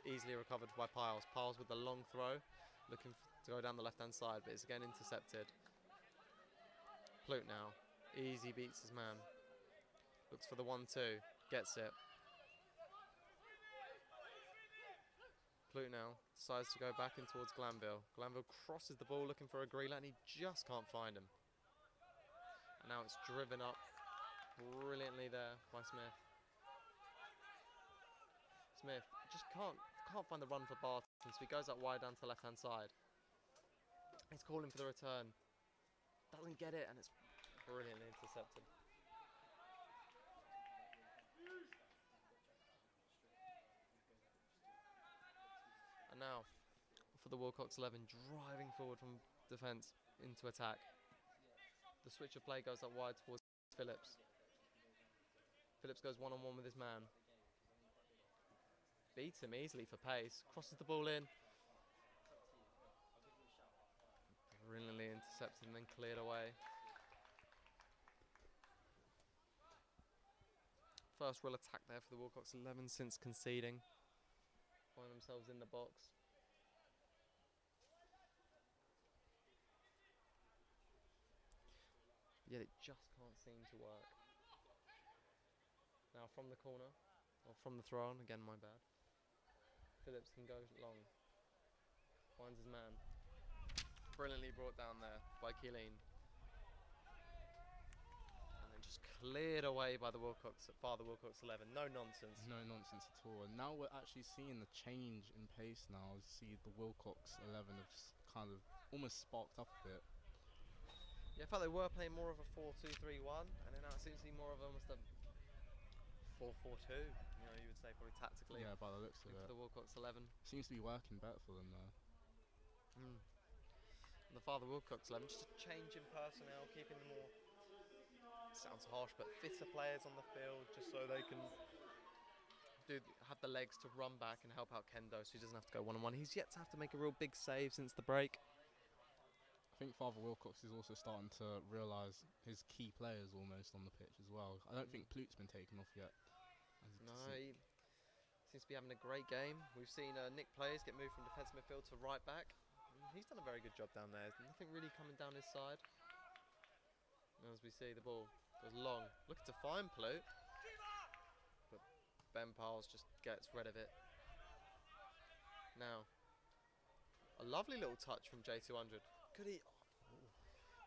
easily recovered by Piles. Piles with the long throw, looking to go down the left-hand side, but it's again intercepted. Ploot now. Easy beats his man. Looks for the 1-2. Gets it. Ploot now decides to go back in towards Glanville. Glanville crosses the ball looking for Agrila, and he just can't find him. And now it's driven up brilliantly there by Smith. Smith just can't find the run for Barton, so he goes up wide down to the left-hand side. He's calling for the return. Doesn't get it, and it's brilliantly intercepted. And now, for the Willcox 11, driving forward from defence into attack. The switch of play goes up wide towards Phillips. Phillips goes one-on-one with his man. Beats him easily for pace. Crosses the ball in. Brilliantly intercepted and then cleared away. First real attack there for the Willcox 11 since conceding. Find themselves in the box. Yet it just can't seem to work. Now from the corner, or from the throw on, again my bad. Phillips can go long. Finds his man. Brilliantly brought down there by Keeleen. And then just cleared away by the father Willcox 11. No nonsense. No nonsense at all. And now we're actually seeing the change in pace now. You see the Willcox 11 have kind of almost sparked up a bit. Yeah, I felt they were playing more of a 4-2-3-1, and then now it seems to be more of almost a 4-4-2, you would say, probably tactically. Yeah, by the looks of it. For the Willcox 11. Seems to be working better for them though. And the father Willcox 11, just a change in personnel, keeping the more, sounds harsh, but fitter players on the field, just so they can have the legs to run back and help out Kendo, so he doesn't have to go one-on-one. He's yet to have to make a real big save since the break. I think Father Willcox is also starting to realise his key players almost on the pitch as well. I don't think Ploot's been taken off yet. No, he seems to be having a great game. We've seen Nick Players get moved from defensive midfield to right back. He's done a very good job down there. Nothing really coming down his side. As we see, the ball goes long. Looking to find Plute. But Ben Piles just gets rid of it. Now, a lovely little touch from J200. Could he? Oh.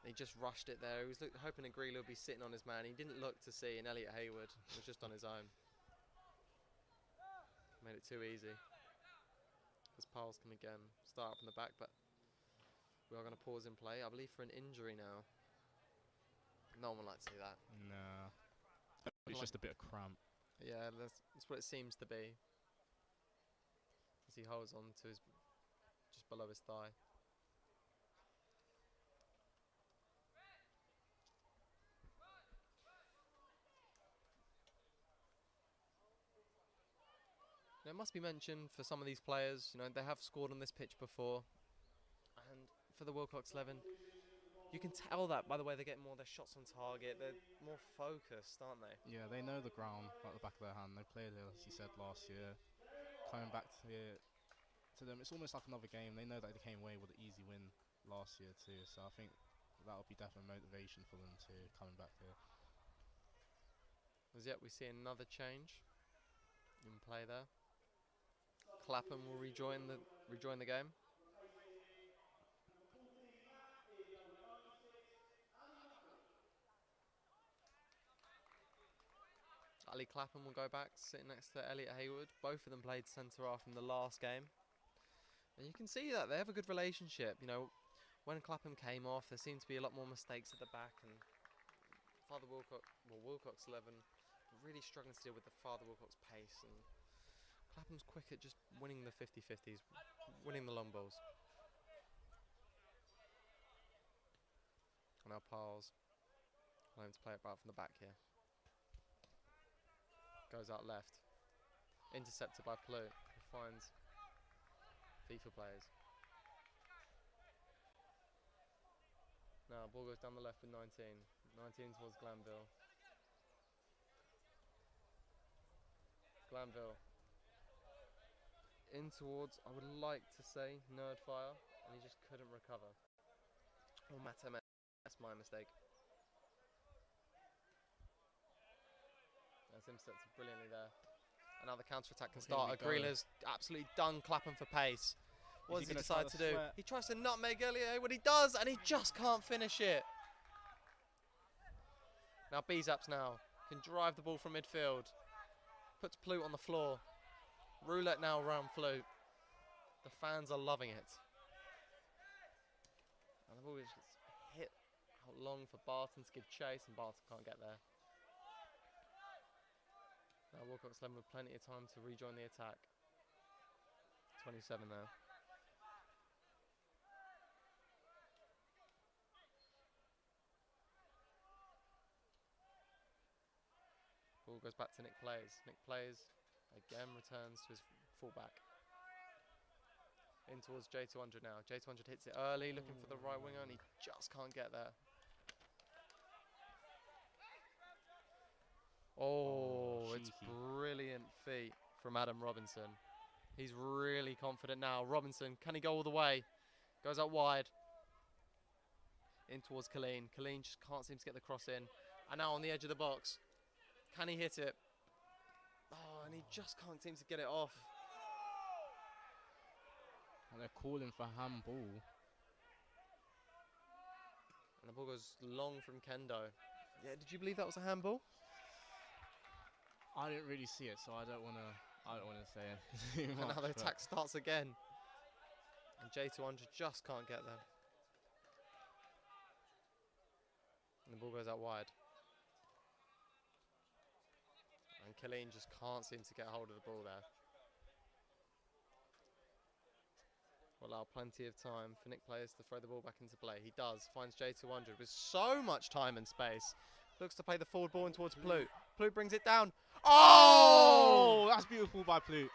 He just rushed it there. He was hoping Agrila would be sitting on his man. He didn't look to see, and Elliot Hayward was just on his own. Made it too easy. As Piles can again start up from the back, but we are going to pause in play, I believe, for an injury now. No one would like to see that. Nah. It's just a bit of cramp. Yeah, that's what it seems to be. As he holds on to his, just below his thigh. Now, it must be mentioned for some of these players, you know, they have scored on this pitch before. And for the Willcox 11, you can tell that by the way they're getting more of their shots on target. They're more focused, aren't they? Yeah, they know the ground like the back of their hand. They played it, as you said, last year. Coming back to them, it's almost like another game. They know that they came away with an easy win last year too. So I think that will be definitely motivation for them to coming back here. As yet, we see another change in play there. Clapham will rejoin the game. Ali Clapham will go back, sitting next to Elliot Hayward. Both of them played centre-half in the last game. And you can see that they have a good relationship. You know, when Clapham came off, there seemed to be a lot more mistakes at the back. And Father Willcox, Willcox 11, really struggling to deal with the Father Willcox pace. And Clapham's quick at just winning the 50-50s, winning the long balls. And now Piles learning to play it right from the back here. Goes out left. Intercepted by Plute, who finds FIFA players. Now ball goes down the left with 19. 19 towards Glanville. Glanville in towards, I would like to say, Nerdfire, and he just couldn't recover. Or Matt MS, that's my mistake. That's intercepted brilliantly there. And now the counter-attack can start. Agrila's absolutely done Clapham for pace. What does he decide to do? He tries to nutmeg Elliot, what he does, and he just can't finish it. Now Bezaps now can drive the ball from midfield. Puts Plute on the floor. Roulette now around Plute. The fans are loving it. And the ball is just hit out long for Barton to give chase, and Barton can't get there. Now Willcox 11 with plenty of time to rejoin the attack. 27 there. Ball goes back to Nick Plays. Nick Plays again returns to his fullback. In towards J200 now. J200 hits it early, looking for the right winger, and he just can't get there. Oh, it's brilliant feet from Adam Robinson. He's really confident now. Robinson, can he go all the way? Goes out wide. In towards Colleen. Colleen just can't seem to get the cross in. And now on the edge of the box. Can he hit it? Oh, and he just can't seem to get it off. And they're calling for handball. And the ball goes long from Kendo. Yeah, did you believe that was a handball? I didn't really see it, so I don't want to say it. And now the attack starts again. And J200 just can't get there. And the ball goes out wide. And Colleen just can't seem to get hold of the ball there. Will allow plenty of time for Nick Players to throw the ball back into play. He does, finds J200 with so much time and space. Looks to play the forward ball in towards Plute. Plute brings it down. Oh, that's beautiful by Plute.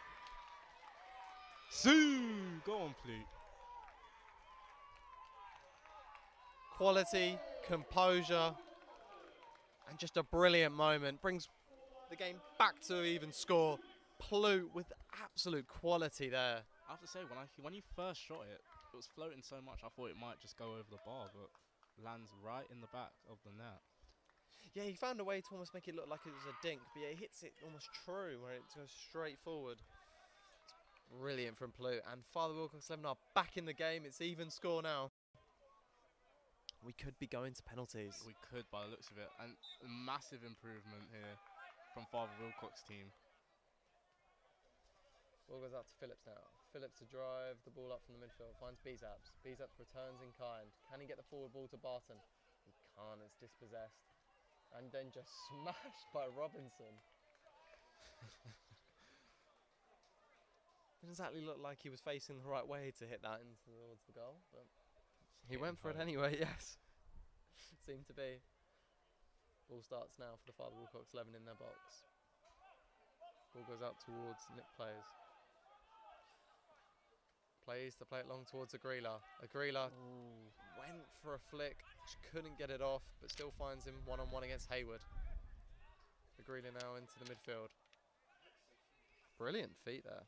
Sue, go on Plute. Quality, composure, and just a brilliant moment. Brings the game back to even score. Plute with absolute quality there. I have to say, when he first shot it, it was floating so much, I thought it might just go over the bar, but lands right in the back of the net. Yeah, he found a way to almost make it look like it was a dink, but yeah, he hits it almost true, where it goes straight forward. It's brilliant from Plute, and Father Willcox 11 are back in the game. It's even score now. We could be going to penalties. We could, by the looks of it, and a massive improvement here from Father Willcox' team. Ball goes out to Phillips now. Phillips to drive the ball up from the midfield, finds Bezaps. Bezaps returns in kind. Can he get the forward ball to Barton? He can't, it's dispossessed. And then just smashed by Robinson. Didn't exactly look like he was facing the right way to hit that into towards the goal, but he went for it anyway, yes. Seemed to be. Ball starts now for the Father Willcox 11 in their box. Ball goes out towards Nick Players. Plays to play it long towards Agrila. Agrila went for a flick, just couldn't get it off, but still finds him one-on-one against Hayward. Agrila now into the midfield. Brilliant feet there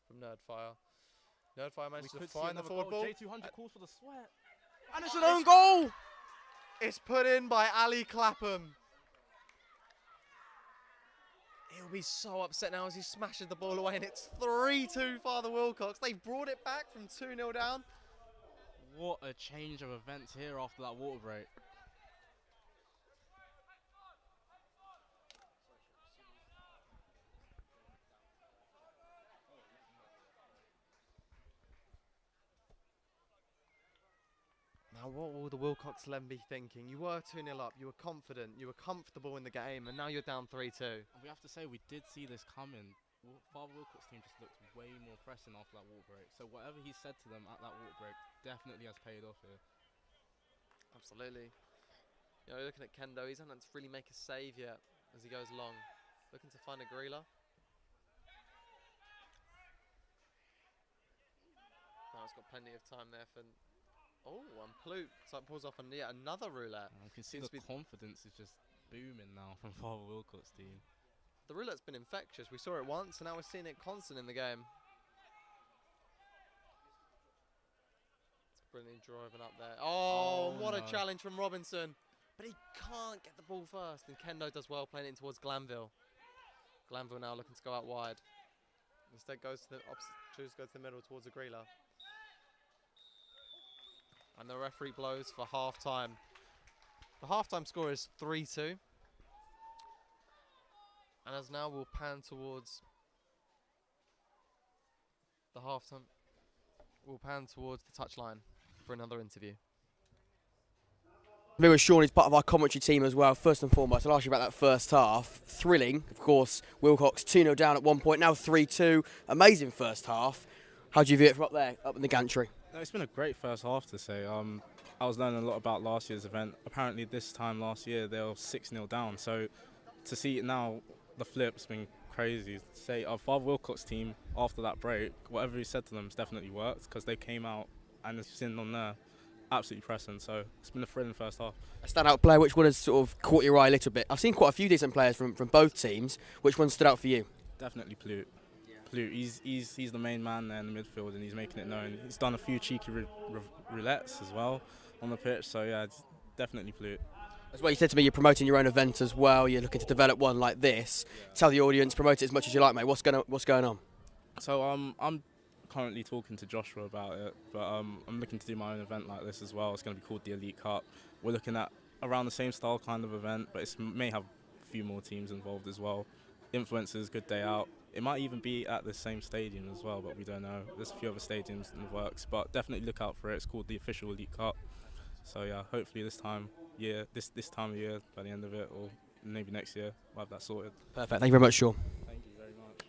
from Nerdfire. Nerdfire managed to find the forward ball. J200 calls for the sweat. And it's an own goal! It's put in by Ali Clapham. He'll be so upset now as he smashes the ball away, and it's 3-2 Father Willcox. They've brought it back from 2-0 down. What a change of events here after that water break. Now, what will the Willcox 11 be thinking? You were 2-0 up, you were confident, you were comfortable in the game, and now you're down 3-2. We have to say we did see this coming. Father Willcox' team just looked way more pressing after that water break. So whatever he said to them at that water break definitely has paid off here. Absolutely. You know, looking at Kendo, he's not to really make a save yet as he goes along. Looking to find a Grilla. Now it's got plenty of time there for... Oh, and Plute pulls off yet another roulette. You can see the confidence is just booming now from Father Willcox' team. The roulette's been infectious. We saw it once, and now we're seeing it constant in the game. It's brilliant driving up there. Oh, what a challenge from Robinson. But he can't get the ball first, and Kendo does well playing it towards Glanville. Glanville now looking to go out wide. Instead goes to the opposite, chooses to go to the middle towards Agrila. And the referee blows for half-time. The half-time score is 3-2. And as now we'll pan towards the half-time. We'll pan towards the touchline for another interview. Lewis Shawn is part of our commentary team as well. First and foremost, I'll ask you about that first half. Thrilling, of course. Willcox 2-0 down at one point, now 3-2. Amazing first half. How do you view it from up there, up in the gantry? No, it's been a great first half to say. I was learning a lot about last year's event. Apparently this time last year they were 6-0 down. So to see it now, the flip's been crazy. To say our Father Willcox team, after that break, whatever he said to them has definitely worked because they came out and it's sitting on there absolutely pressing. So it's been a thrilling first half. A standout player, which one has sort of caught your eye a little bit? I've seen quite a few decent players from both teams. Which one stood out for you? Definitely Plute. He's the main man there in the midfield and he's making it known. He's done a few cheeky roulettes as well on the pitch, so yeah, it's definitely Plute. As well, you said to me you're promoting your own event as well. You're looking to develop one like this. Yeah. Tell the audience, promote it as much as you like, mate. What's going on? So I'm currently talking to Joshua about it, but I'm looking to do my own event like this as well. It's going to be called the Elite Cup. We're looking at around the same style kind of event, but it may have a few more teams involved as well. Influencers, good day out. It might even be at the same stadium as well, but we don't know. There's a few other stadiums in the works, but definitely look out for it. It's called the official Elite Cup. So yeah, hopefully this time of year, by the end of it, or maybe next year, we'll have that sorted. Perfect. Thank you very much, Shawn. Thank you very much.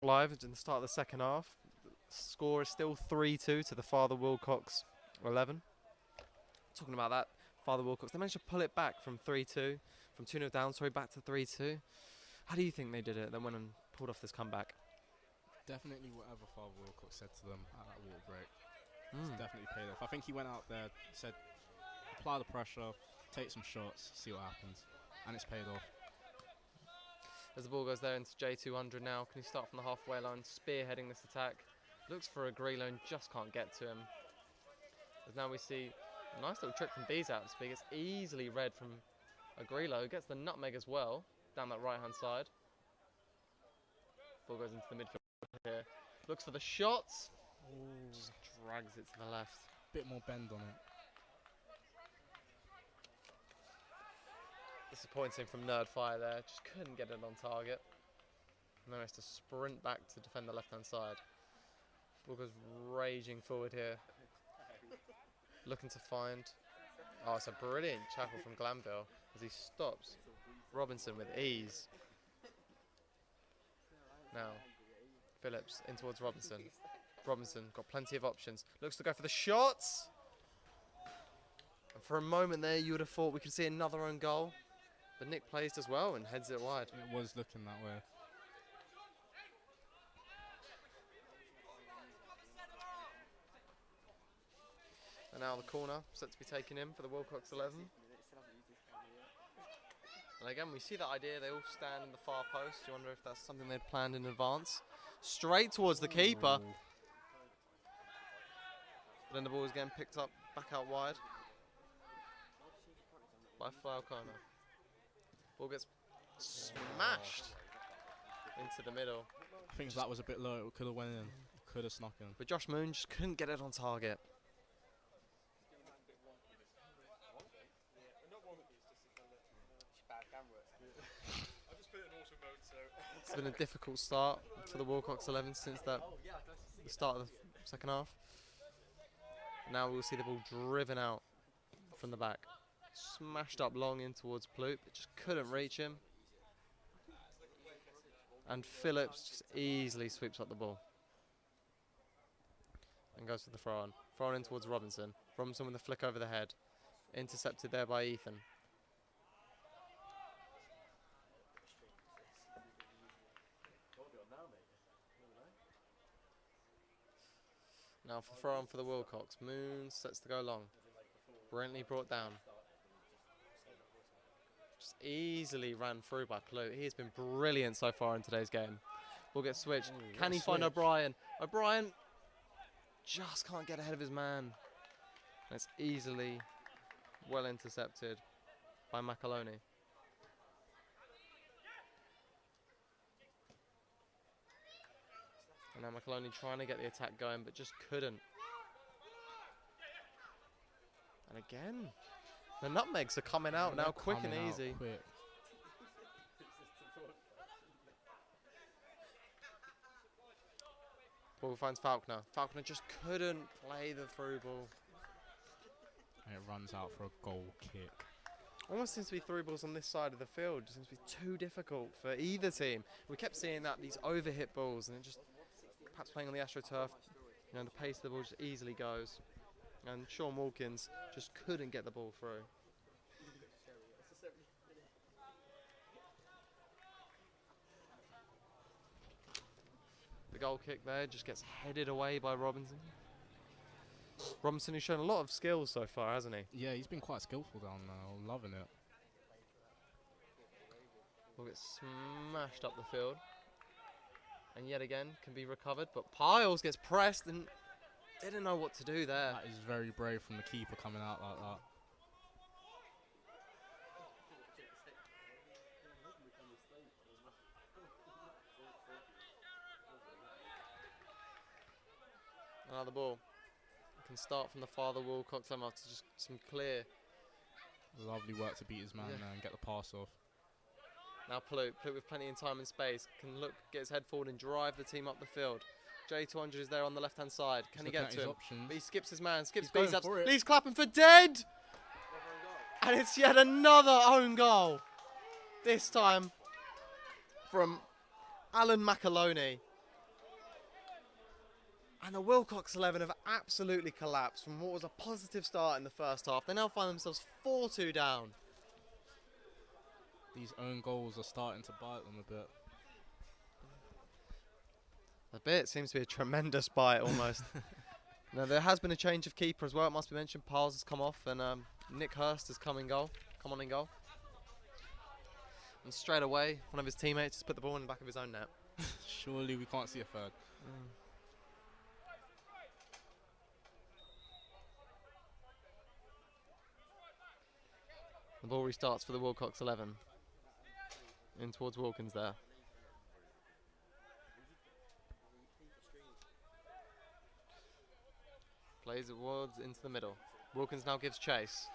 live at the start of the second half. The score is still 3-2 to the Father Willcox 11. Talking about that, Father Willcox, they managed to pull it back from 3-2, from 2-0 down, sorry, back to 3-2. How do you think they did it? They went and pulled off this comeback. Definitely whatever Father Wilcox said to them at that water break. It's definitely paid off. I think he went out there, said, apply the pressure, take some shots, see what happens. And it's paid off. As the ball goes there into J200 now, can he start from the halfway line, spearheading this attack? Looks for a Grillo and just can't get to him. As now we see a nice little trick from Bees out to speak. It's easily read from a Grillo, who gets the nutmeg as well, down that right-hand side. Ball goes into the midfield here. Looks for the shots. Just drags it to the left. Bit more bend on it. Disappointing from Nerdfire there. Just couldn't get it on target. And then has to sprint back to defend the left-hand side. Ball goes raging forward here. Looking to find... Oh, it's a brilliant tackle from Glanville as he stops Robinson with ease. Now, Phillips in towards Robinson. Robinson got plenty of options. Looks to go for the shots. And for a moment there, you would have thought we could see another own goal. But Nick plays as well and heads it wide. It was looking that way. And now the corner set to be taken in for the Willcox 11. And again, we see that idea. They all stand in the far post. You wonder if that's something they'd planned in advance. Straight towards the keeper. But then the ball is getting picked up back out wide by Falcone. Ball gets smashed into the middle. I think if that was a bit low, it could have went in. Could have snuck in. But Josh Moon just couldn't get it on target. It's been a difficult start for the Willcox 11 since the start of the second half. Now we'll see the ball driven out from the back. Smashed up long in towards Ploop. It just couldn't reach him. And Phillips just easily sweeps up the ball. And goes for the throw on. Throw on in towards Robinson. Robinson with a flick over the head. Intercepted there by Ethan. Now for throw on for the Willcox. Moon sets to go long. Brilliantly brought down. Just easily ran through by Ploot. He has been brilliant so far in today's game. Ball gets switched. Can he find O'Brien? O'Brien just can't get ahead of his man. And it's easily well intercepted by Macaloni. And now Macaloni trying to get the attack going, but just couldn't. And again, the nutmegs are coming out now, quick and easy. Quick. Ball finds Falconer. Falconer just couldn't play the through ball. And it runs out for a goal kick. Almost seems to be through balls on this side of the field. It seems to be too difficult for either team. We kept seeing that, these overhit balls, and it just, perhaps playing on the AstroTurf, you know, the pace of the ball just easily goes. And Sean Walkins just couldn't get the ball through. The goal kick there just gets headed away by Robinson. Robinson who's shown a lot of skills so far, hasn't he? Yeah, he's been quite skillful down there. I'm loving it. Will get smashed up the field. And yet again can be recovered, but Piles gets pressed and didn't know what to do there. That is very brave from the keeper coming out like that. Now the ball can start from the Father Willcox after just some clear. Lovely work to beat his man there and get the pass off. Now Ploot with plenty of time and space can get his head forward and drive the team up the field. J200 is there on the left hand side. Can he get to him? But he skips his man, skips Bees up, leaves Clapham for dead! And it's yet another own goal. This time from Alan Macaloni. And the Willcox 11 have absolutely collapsed from what was a positive start in the first half. They now find themselves 4-2 down. These own goals are starting to bite them a bit. A bit. Seems to be a tremendous bite almost. Now, there has been a change of keeper as well. It must be mentioned. Piles has come off and Nick Hurst has come on in goal. And straight away, one of his teammates has put the ball in the back of his own net. Surely we can't see a third. The ball restarts for the Willcox 11. In towards Wilkins there. Plays it Wards into the middle. Wilkins now gives chase.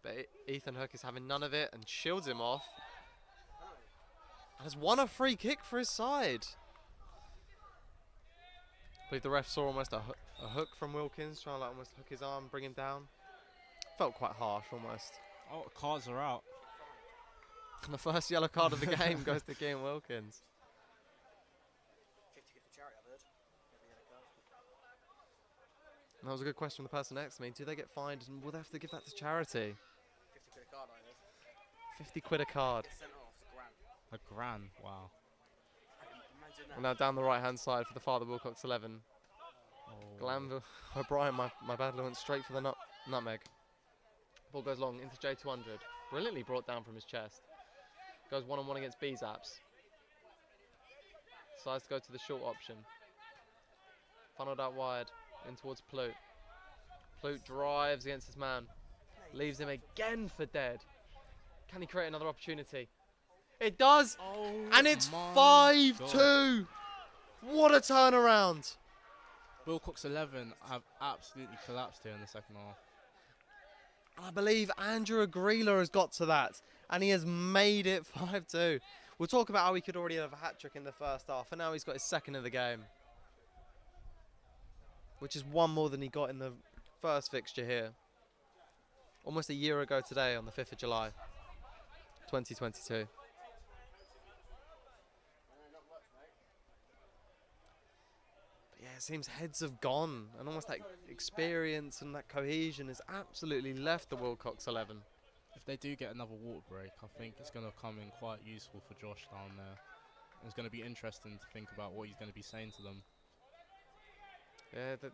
But Ethan Hook is having none of it and shields him off. And has won a free kick for his side. I believe the ref saw almost a hook from Wilkins, trying to like almost hook his arm, bring him down. Felt quite harsh almost. Oh, cards are out. And the first yellow card of the game goes to Keane Wilkins. 50 for charity, I've heard. And that was a good question from the person next to me. Do they get fined and will they have to give that to charity? 50 quid a card, I heard. 50 quid a card. Sent off, it's grand. A grand, wow. Imagine that. And now down the right hand side for the Father Willcox 11. Oh. Glanville O'Brien, my battler went straight for the nutmeg. Ball goes long into J200. Brilliantly brought down from his chest. Goes one-on-one against Bzaps. Decides to go to the short option. Funneled out wide in towards Plute. Plute drives against his man. Leaves him again for dead. Can he create another opportunity? It does! Oh, And it's my 5-2! God. What a turnaround! Willcox 11 have absolutely collapsed here in the second half. I believe Andrew Agreela has got to that, and he has made it 5-2. We'll talk about how he could already have a hat-trick in the first half, and now he's got his second of the game, which is one more than he got in the first fixture here. Almost a year ago today, on the 5th of July, 2022. Yeah, it seems heads have gone, and almost that experience and that cohesion has absolutely left the Willcox 11. If they do get another water break, I think it's going to come in quite useful for Josh down there. It's going to be interesting to think about what he's going to be saying to them. Yeah, that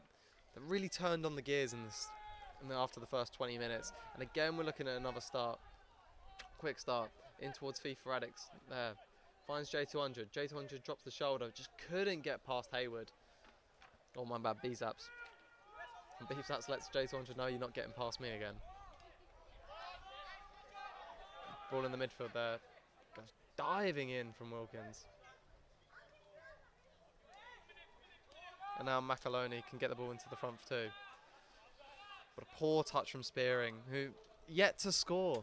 really turned on the gears after the first 20 minutes. And again, we're looking at another start. Quick start in towards FIFA Addicts. There, finds J200. J200 drops the shoulder, just couldn't get past Hayward. Oh, my bad, Bzaps. And Bzaps lets J200 know you're not getting past me again. Ball in the midfield there. Goes diving in from Wilkins. And now McAloney can get the ball into the front too. But a poor touch from Spearing, who yet to score.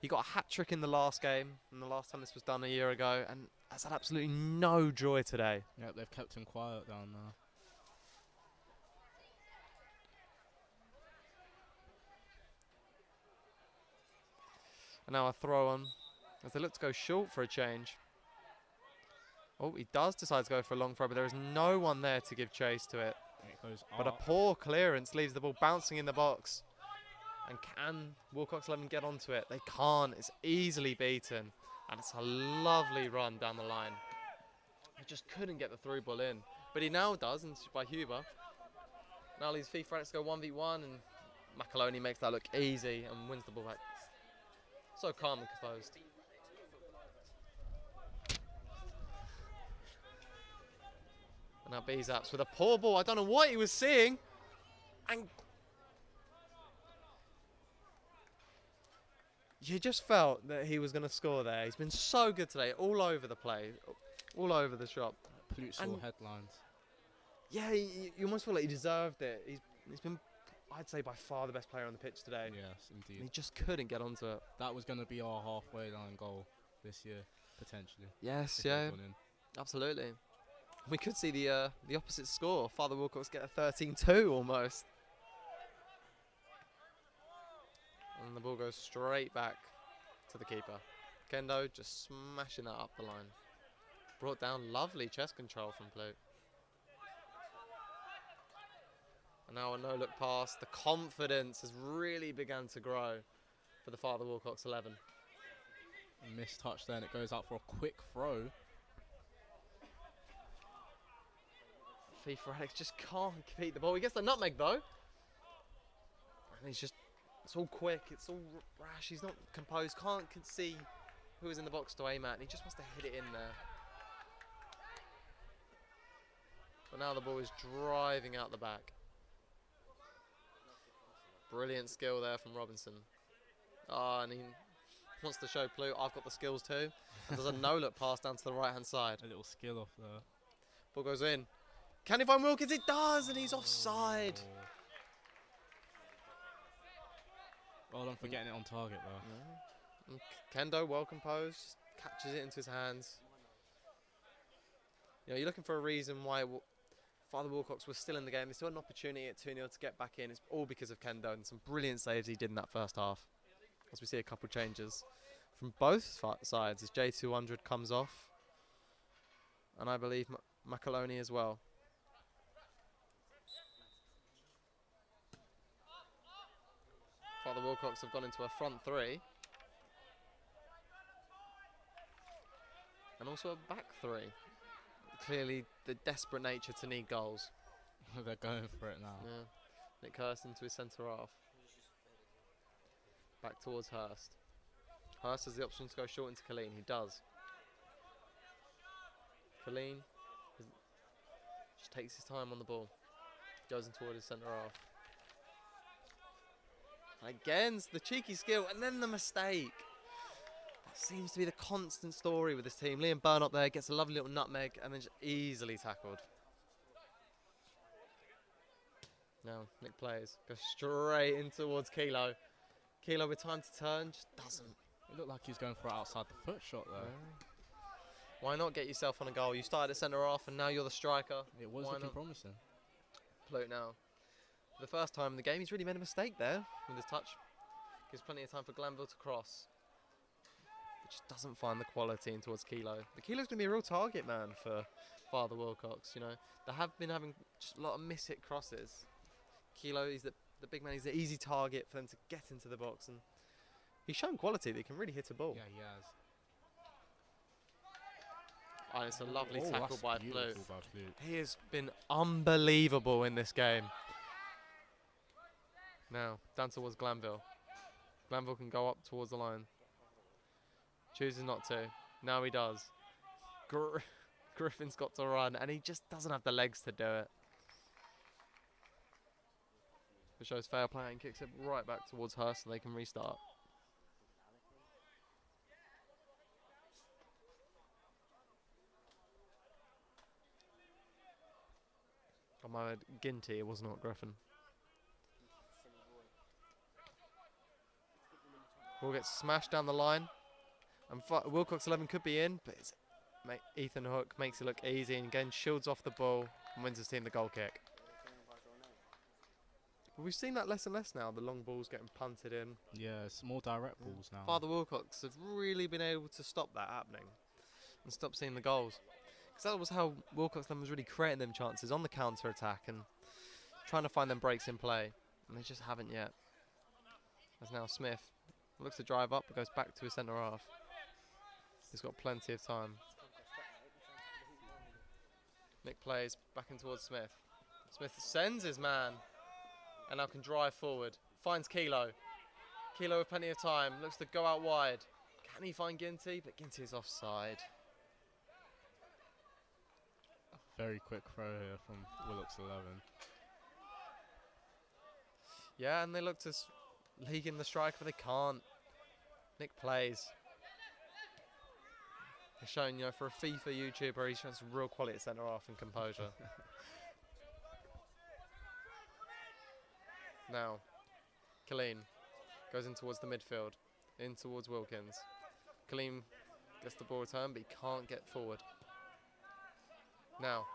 He got a hat-trick in the last game, and the last time this was done a year ago, and has had absolutely no joy today. Yeah, they've kept him quiet down there. And now a throw on as they look to go short for a change. Oh, he does decide to go for a long throw, but there is no one there to give chase to it. It goes But a up. poor clearance leaves the ball bouncing in the box. And can Willcox 11 get onto it? They can't. It's easily beaten. And it's a lovely run down the line. He just couldn't get the through ball in. But he now does, and it's by Huber. Now leaves FIFA Addicts to go 1v1, and McAloney makes that look easy and wins the ball back. So calm and composed. And now Bzaps with a poor ball. I don't know what he was seeing. And you just felt that he was going to score there. He's been so good today, all over the play, all over the shop. Plute saw headlines. Yeah, you almost feel like he deserved it. He's been, I'd say, by far the best player on the pitch today. Yes, And indeed. he just couldn't get onto it. That was going to be our halfway line goal this year, potentially. Yes, if it yeah, had gone in. absolutely. We could see the opposite score. Father Willcox get a 13-2 almost. And the ball goes straight back to the keeper. Kendo just smashing that up the line. Brought down lovely chest control from Plute. And now a no-look pass. The confidence has really begun to grow for the Father Willcox 11. Missed touch there, and it goes out for a quick throw. FIFA Alex just can't beat the ball. He gets the nutmeg though. And he's just, it's all quick, it's all rash. He's not composed, can't see who is in the box to aim at. And he just wants to hit it in there. But now the ball is driving out the back. Brilliant skill there from Robinson. And he wants to show Plute, I've got the skills too. And there's a no-look pass down to the right-hand side. A little skill off there. Ball goes in. Can he find Wilkins? It does, and he's offside. Well done for getting it on target though. And Kendo, well composed, catches it into his hands. You know, you're looking for a reason why Father Willcox was still in the game. They still had an opportunity at 2-0 to get back in. It's all because of Kendo and some brilliant saves he did in that first half. As we see a couple of changes from both sides as J200 comes off. And I believe Macaloni as well. Father Willcox have gone into a front three. And also a back three. Clearly the desperate nature to need goals. They're going for it now. Yeah. Nick Hurst into his centre half. Back towards Hurst. Hurst has the option to go short into Colleen. He does. Colleen just takes his time on the ball. Goes in toward his centre half. Again, the cheeky skill and then the mistake. That seems to be the constant story with this team. Liam Byrne up there gets a lovely little nutmeg and then just easily tackled. Now Nick plays. Goes straight in towards Kilo. Kilo with time to turn, just doesn't. It looked like he was going for an outside the foot shot there. Why not get yourself on a goal? You started at centre half and now you're the striker. It was looking promising. Plute now. For the first time in the game, he's really made a mistake there with his touch. Gives plenty of time for Glanville to cross. But just doesn't find the quality in towards Kilo. The Kilo's going to be a real target man for Father Willcox, you know. They have been having just a lot of miss-hit crosses. Kilo, he's the big man, he's the easy target for them to get into the box. And he's shown quality that he can really hit a ball. Yeah, he has. And it's a lovely tackle by Plute. By Plute. He has been unbelievable in this game. Now, down towards Glanville. Glanville can go up towards the line. Chooses not to. Now he does. Griffin's got to run, and he just doesn't have the legs to do it. It shows fair play and kicks it right back towards Hurst so they can restart. I might have Ginty, it was not Griffin. Ball gets smashed down the line. And Willcox 11 could be in, but Ethan Hook makes it look easy and again shields off the ball and wins his team the goal kick. But we've seen that less and less now, the long balls getting punted in. Yeah, it's more direct balls now. Father Willcox have really been able to stop that happening and stop seeing the goals. Because that was how Willcox 11 was really creating them chances on the counter-attack and trying to find them breaks in play. And they just haven't yet. As now Smith looks to drive up, but goes back to his centre half. He's got plenty of time. Nick plays back in towards Smith. Smith sends his man and now can drive forward. Finds Kilo. Kilo with plenty of time. Looks to go out wide. Can he find Ginty? But Ginty is offside. Very quick throw here from Willcox 11. Yeah, and they look to league in the strike, but they can't. Nick plays. They're showing, you know, for a FIFA YouTuber, he's shown some real quality at centre half and composure. Now, Colleen goes in towards the midfield, in towards Wilkins. Colleen gets the ball returned, but he can't get forward. Now,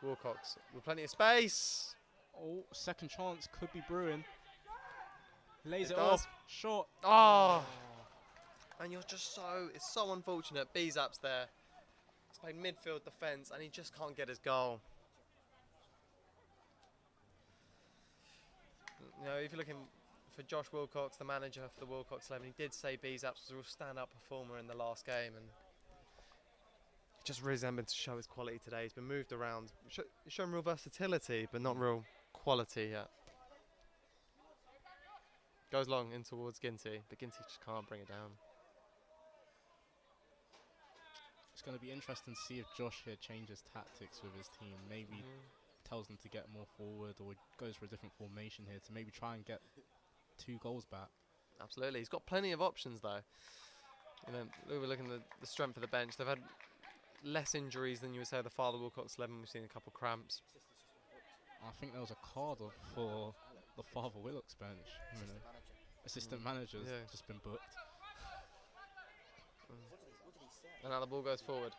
Willcox with plenty of space. Oh, second chance could be brewing. Lays it does. off. Short. Oh. And you're just it's so unfortunate. Bezap's there. He's played midfield defence and he just can't get his goal. You know, if you're looking for Josh Willcox, the manager for the Willcox 11, he did say Beezaps was a real stand-up performer in the last game, and just resembling to show his quality today. He's been moved around, showing real versatility, but not real quality yet. Goes long in towards Ginty, but Ginty just can't bring it down. It's going to be interesting to see if Josh here changes tactics with his team. Maybe tells them to get more forward, or goes for a different formation here to maybe try and get 2 goals back. Absolutely, he's got plenty of options though. You know, we're looking at the strength of the bench. They've had less injuries than you would say the Father Willcox 11. We've seen a couple cramps. I think there was a card for the Father Willcox bench. Assistant manager's just been booked. And now the ball goes forward,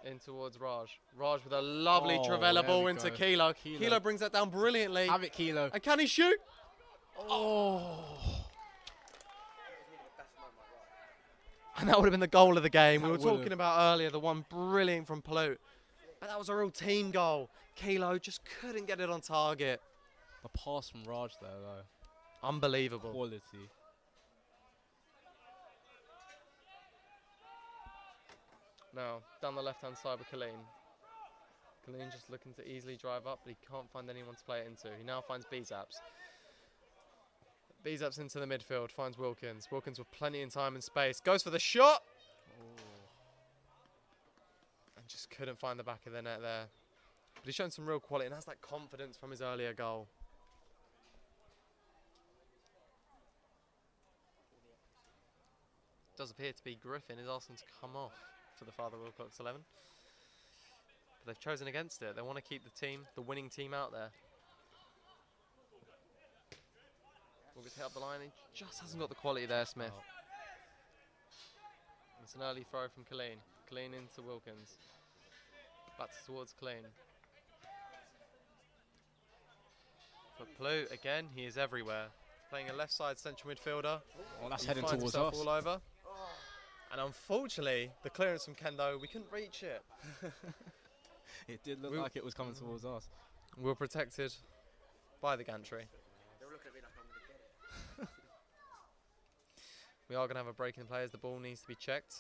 in towards Raj. Raj with a lovely Travella ball into Kilo. Kilo brings that down brilliantly. Have it, Kilo. And can he shoot? Oh! And that would have been the goal of the game. We were talking about earlier, the one brilliant from Palute. But that was a real team goal. Kilo just couldn't get it on target. The pass from Raj there, though. Unbelievable. Quality. Now, down the left-hand side with Colleen. Colleen just looking to easily drive up, but he can't find anyone to play it into. He now finds Beezaps. Beezaps into the midfield, finds Wilkins. Wilkins with plenty of time and space. Goes for the shot! And just couldn't find the back of the net there. But he's shown some real quality and has that confidence from his earlier goal. Does appear to be Griffin is asking to come off for the Father Willcox 11. But they've chosen against it. They want to keep the winning team out there. Will get hit up the line. He just hasn't got the quality there, Smith. Oh. It's an early throw from Colleen. Colleen into Wilkins. Back towards Colleen. But Palute, again, he is everywhere. Playing a left side central midfielder. Oh, that's heading towards us. All over. And unfortunately, the clearance from Kendo, we couldn't reach it. It did look like it was coming towards us. We were protected by the gantry. They were looking at me like I'm going to get it. We are going to have a break in the players. The ball needs to be checked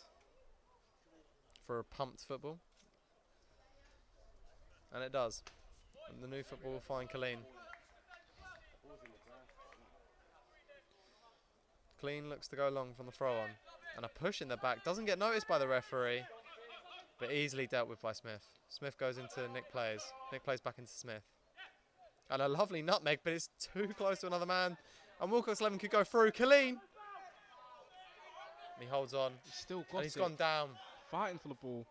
for a pumped football. And it does. And the new football will find Colleen. Colleen looks to go long from the throw on. And a push in the back. Doesn't get noticed by the referee. But easily dealt with by Smith. Smith goes into Nick Plays. Nick Plays back into Smith. And a lovely nutmeg, but it's too close to another man. And Willcox 11 could go through. Colleen! He holds on. He's still got and he's gone down. Fighting for the ball.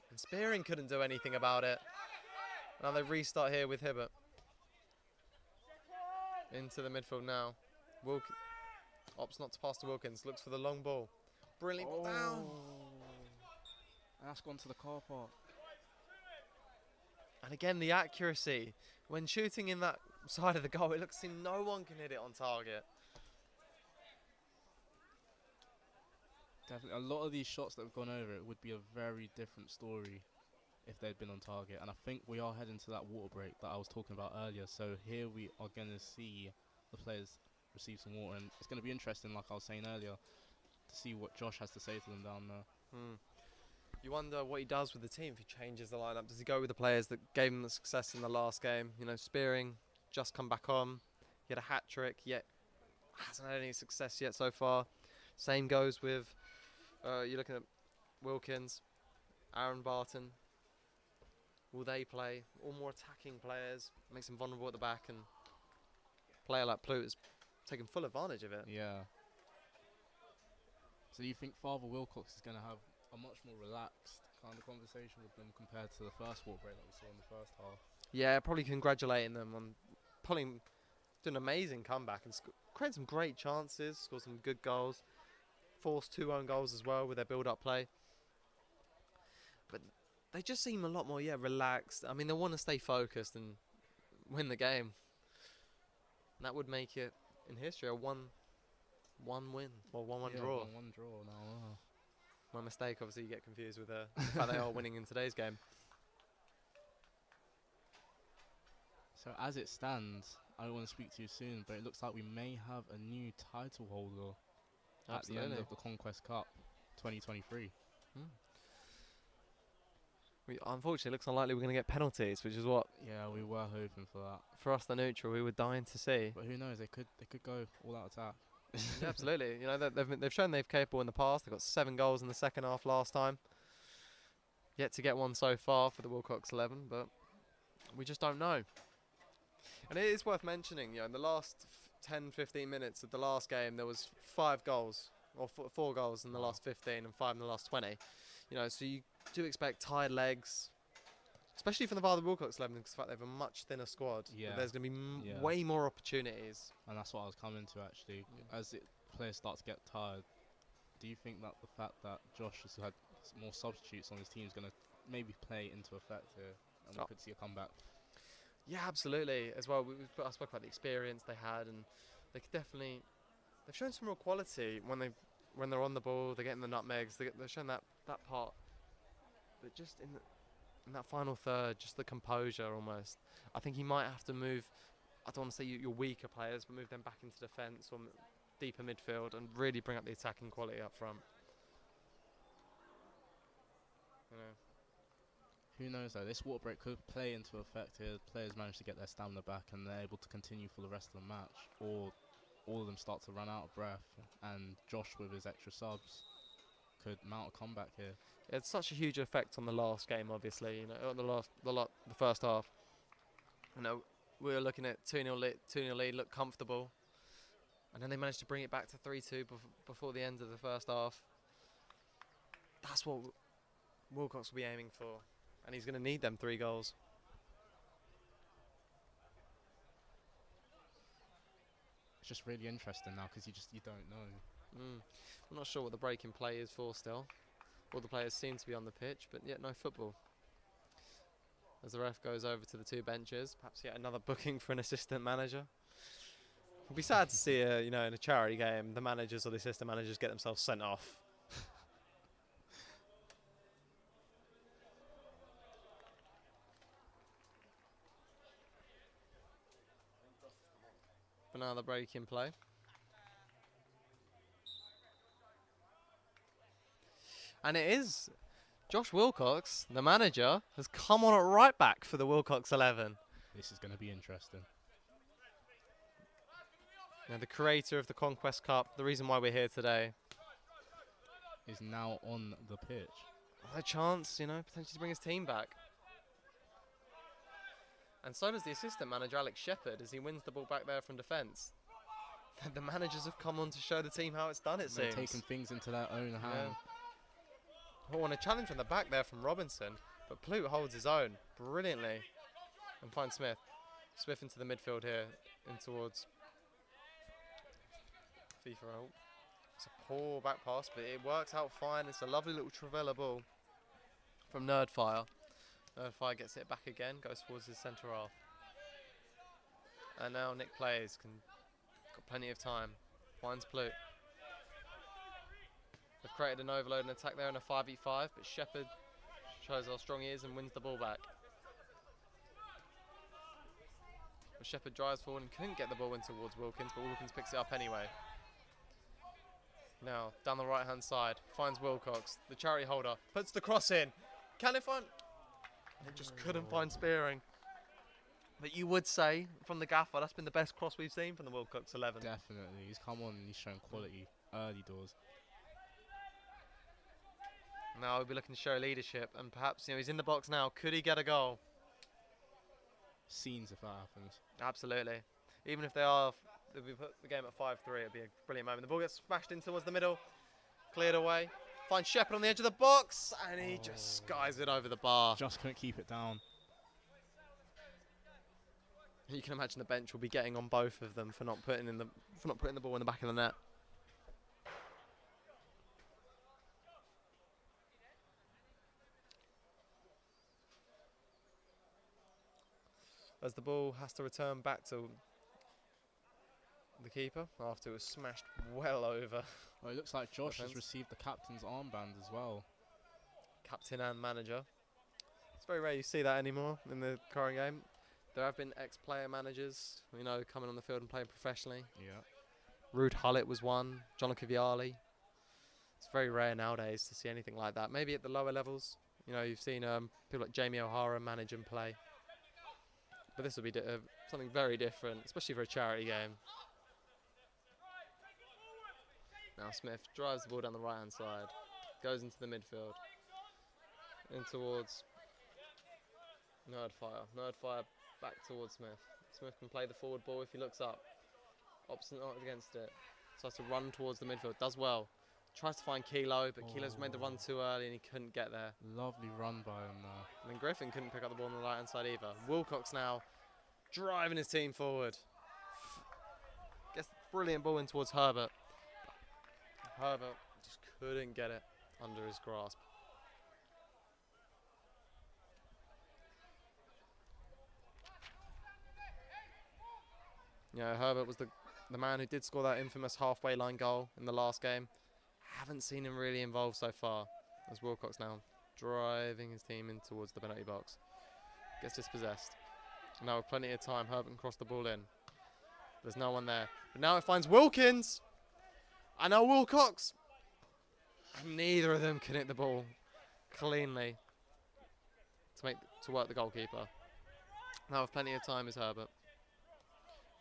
And Spearing couldn't do anything about it. Now they restart here with Hibbert. Into the midfield now. Opts not to pass to Wilkins. Looks for the long ball. Brilliant ball down. And that's gone to the car park. And again, the accuracy. When shooting in that side of the goal, it looks as if no one can hit it on target. Definitely. A lot of these shots that have gone over, it would be a very different story if they'd been on target. And I think we are heading to that water break that I was talking about earlier. So here we are going to see the players receive some water. And it's going to be interesting, like I was saying earlier, to see what Josh has to say to them down there. You wonder what he does with the team if he changes the lineup. Does he go with the players that gave him the success in the last game? You know, Spearing just come back on. He had a hat trick, yet hasn't had any success yet so far. Same goes with, you're looking at Wilkins, Aaron Barton. Will they play? All more attacking players, makes them vulnerable at the back, and a player like Palute is taking full advantage of it. Yeah. So you think Father Willcox is going to have a much more relaxed kind of conversation with them compared to the first water break that we saw in the first half? Yeah, probably congratulating them on doing an amazing comeback and creating some great chances, scored some good goals, forced 2 own goals as well with their build-up play. But they just seem a lot more, relaxed. I mean, they want to stay focused and win the game. And that would make it, in history, a 1-1 win, or 1-1 draw. 1-1 draw now. My mistake, obviously, you get confused with the fact they are winning in today's game. So as it stands, I don't want to speak too soon, but it looks like we may have a new title holder at the end of the Conquest Cup 2023. Unfortunately, it looks unlikely we're going to get penalties, which is what, Yeah, we were hoping for that. for us, the neutral, we were dying to see. But who knows? They could go all out attack. Yeah, absolutely. You know, they've shown they've capable in the past. They got 7 goals in the second half last time. Yet to get one so far for the Willcox 11, but we just don't know. And it is worth mentioning, you know, in the last 10-15 minutes of the last game, there was 5 goals, or 4 goals in the last 15 and 5 in the last 20. You know, so you do expect tired legs, especially from the Father Willcox 11, because the fact they have a much thinner squad. Yeah. There's going to be way more opportunities. And that's what I was coming to, actually. As players start to get tired, do you think that the fact that Josh has had more substitutes on his team is going to maybe play into effect here, and we could see a comeback? Yeah, absolutely. As well, I spoke about the experience they had, and they could definitely. They've shown some real quality when they're on the ball. They're getting the nutmegs. They've shown that part, but just in that final third, just the composure almost. I think he might have to move. I don't want to say your weaker players, but move them back into defence or deeper midfield and really bring up the attacking quality up front. You know. Who knows though, this water break could play into effect here. Players manage to get their stamina back and they're able to continue for the rest of the match, or all of them start to run out of breath, and Josh with his extra subs could mount a comeback here. It's such a huge effect on the last game, obviously. You know, the first half. You know, we were looking at 2-0 lead, looked comfortable, and then they managed to bring it back to 3-2 before the end of the first half. That's what Willcox will be aiming for, and he's going to need them 3 goals. It's just really interesting now because you don't know. I'm not sure what the break in play is for still. All the players seem to be on the pitch, but yet no football. As the ref goes over to the 2 benches, perhaps yet another booking for an assistant manager. It'll be sad to see, in a charity game, the managers or the assistant managers get themselves sent off. But now the break in play. And it is Josh Willcox, the manager, has come on at right back for the Willcox 11. This is going to be interesting. Now, the creator of the Conquest Cup, the reason why we're here today, Is now on the pitch. a chance, potentially to bring his team back. And so does the assistant manager, Alex Shepherd, as he wins the ball back there from defence. The managers have come on to show the team how it's done, it They're seems. taking things into their own hand. Oh, and a challenge from the back there from Robinson, but Plute holds his own brilliantly and finds Smith. Smith into the midfield here, in towards FIFA. It's a poor back pass, but it works out fine. It's a lovely little Travella ball from Nerdfire. Nerdfire gets it back again, goes towards his centre half. And now Nick plays, got plenty of time, finds Plute. They've created an overload and attack there in a 5v5, but Shepherd shows how strong he is and wins the ball back. Well, Shepherd drives forward and couldn't get the ball in towards Wilkins, but Wilkins picks it up anyway. Now, down the right-hand side, finds Willcox, the charity holder, puts the cross in. Can it find... It just couldn't find Spearing. But you would say, from the gaffer, that's been the best cross we've seen from the Willcox 11. Definitely. He's come on and he's shown quality early doors. Now we'll be looking to show leadership, and perhaps he's in the box now. Could he get a goal? Scenes if that happens. Absolutely. Even if they'll be put the game at 5-3, it'd be a brilliant moment. The ball gets smashed in towards the middle, cleared away. Finds Shepherd on the edge of the box, and he just skies it over the bar. Just couldn't keep it down. You can imagine the bench will be getting on both of them for not putting the ball in the back of the net. As the ball has to return back to the keeper after it was smashed well over. Well, it looks like Josh has Defense. received the captain's armband as well. Captain and manager. It's very rare you see that anymore in the current game. There have been ex-player managers, you know, coming on the field and playing professionally. Yeah. Rude Hullett was one. John Viali. It's very rare nowadays to see anything like that. Maybe at the lower levels. You know, you've seen people like Jamie O'Hara manage and play. But this will be something very different, especially for a charity game. Now Smith drives the ball down the right-hand side. Goes into the midfield. In towards Nerdfire. Nerdfire back towards Smith. Smith can play the forward ball if he looks up. Opposite not against it. Tries to run towards the midfield. Does well. Tries to find Kilo, but Kilo's made the run too early and he couldn't get there. Lovely run by him there. And then Griffin couldn't pick up the ball on the right-hand side either. Willcox now driving his team forward. Gets the brilliant ball in towards Herbert. Herbert just couldn't get it under his grasp. Yeah, Herbert was the man who did score that infamous halfway line goal in the last game. Haven't seen him really involved so far. As Willcox now driving his team in towards the penalty box. Gets dispossessed. Now with plenty of time, Herbert can cross the ball in. There's no one there. But now it finds Wilkins. And now Willcox. And neither of them can hit the ball cleanly to work the goalkeeper. Now with plenty of time is Herbert.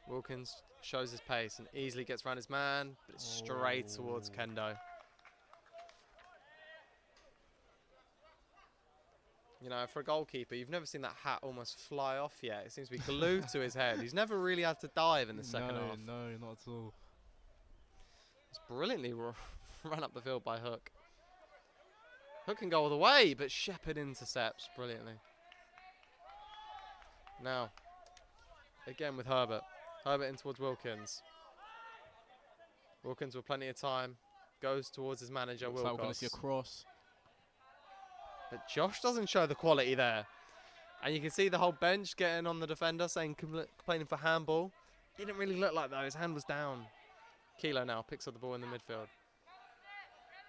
Wilkins shows his pace and easily gets around his man, but it's straight towards Kendo. You know, for a goalkeeper, you've never seen that hat almost fly off yet. It seems to be glued to his head. He's never really had to dive in the second half. No, not at all. It's brilliantly run up the field by Hook. Hook can go all the way, but Shepherd intercepts brilliantly. Now, again with Herbert. Herbert in towards Wilkins. Wilkins with plenty of time. Goes towards his manager, Looks Willcox. like we're going to see a cross. But Josh doesn't show the quality there. And you can see the whole bench getting on the defender, saying complaining for handball. Didn't really look like though. His hand was down. Kilo now picks up the ball in the midfield.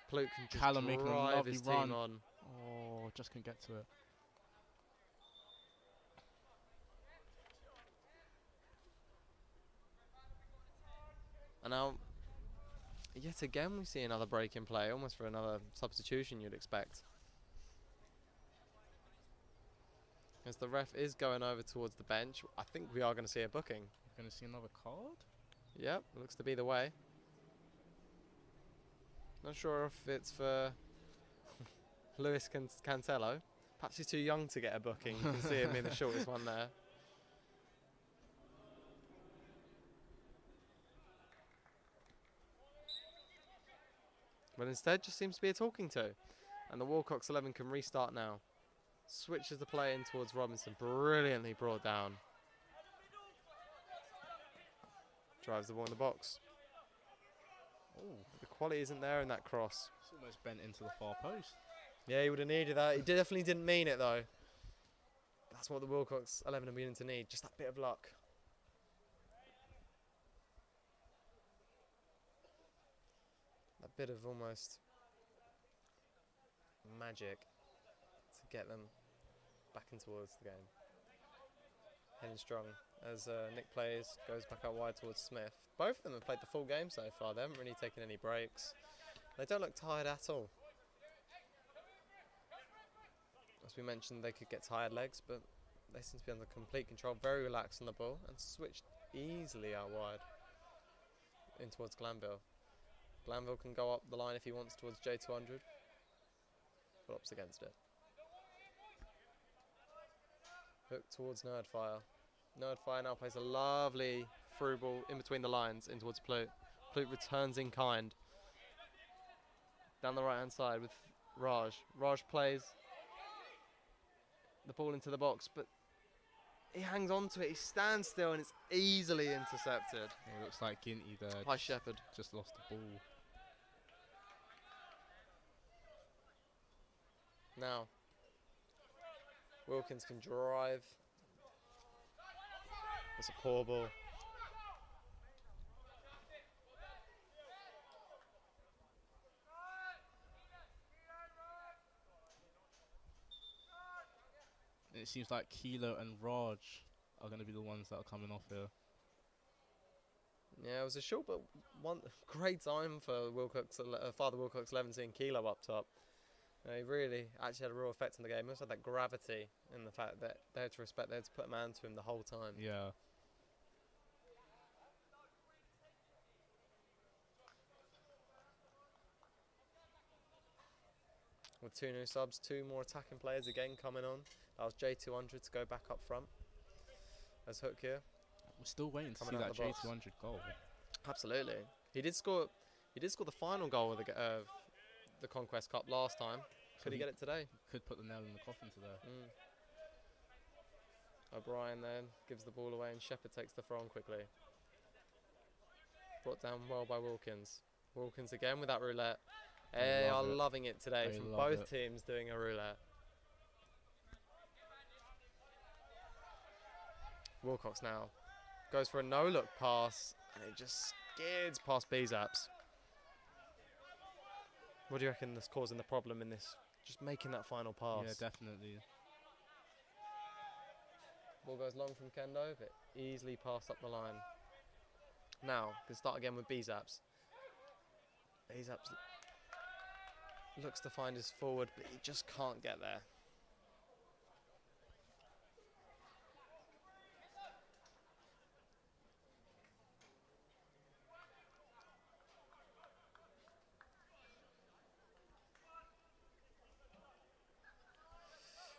Plute can just Callum making a drive lovely his run. team on. Oh, just couldn't get to it. And now, yet again, we see another break in play, almost for another substitution you'd expect. As the ref is going over towards the bench, I think we are going to see a booking. We're going to see another card? Yep, looks to be the way. Not sure if it's for Luis Cantello. Perhaps he's too young to get a booking. You can see him being the shortest one there. But instead just seems to be a talking to. And the Willcox 11 can restart now. Switches the play in towards Robinson. Brilliantly brought down. Drives the ball in the box. Oh, the quality isn't there in that cross. It's almost bent into the far post. Yeah, he would have needed that. He definitely didn't mean it though. That's what the Willcox 11 are beginning to need. Just that bit of luck. That bit of almost magic to get them back in towards the game. Heading strong as Nick goes back out wide towards Smith. Both of them have played the full game so far. They haven't really taken any breaks. They don't look tired at all. As we mentioned, they could get tired legs, but they seem to be under complete control. Very relaxed on the ball and switched easily out wide in towards Glanville. Glanville can go up the line if he wants towards J200. But opts against it. Hook towards Nerdfire. Nerdfire now plays a lovely through ball in between the lines in towards Plute. Plute returns in kind. Down the right hand side with Raj. Raj plays the ball into the box, but he hangs on to it. He stands still and it's easily intercepted. It looks like Ginty there. By Shepherd. Just lost the ball. Now, Wilkins can drive. That's a poor ball. It seems like Kilo and Raj are going to be the ones that are coming off here. Yeah, it was a short but one great time for Father Willcox 11 seeing Kilo up top. He really actually had a real effect on the game. He also had that gravity in the fact that they had to put a man to him the whole time. Yeah. With 2 new subs, 2 more attacking players again coming on. That was J200 to go back up front as Hook here. We're still waiting to see Coming out that of the box. J200 goal. Absolutely. He did score the final goal of the Conquest Cup last time. Could he get it today? Could put the nail in the coffin today. O'Brien then gives the ball away and Shepherd takes the throw on quickly. Brought down well by Wilkins. Wilkins again with that roulette. They are loving it today from both teams doing a roulette. Willcox now goes for a no-look pass and it just skids past Bezaps. What do you reckon is causing the problem in this? Just making that final pass. Yeah, definitely. Ball goes long from Kendo, but easily passed up the line. Now, can start again with Bezaps. Bezaps looks to find his forward, but he just can't get there.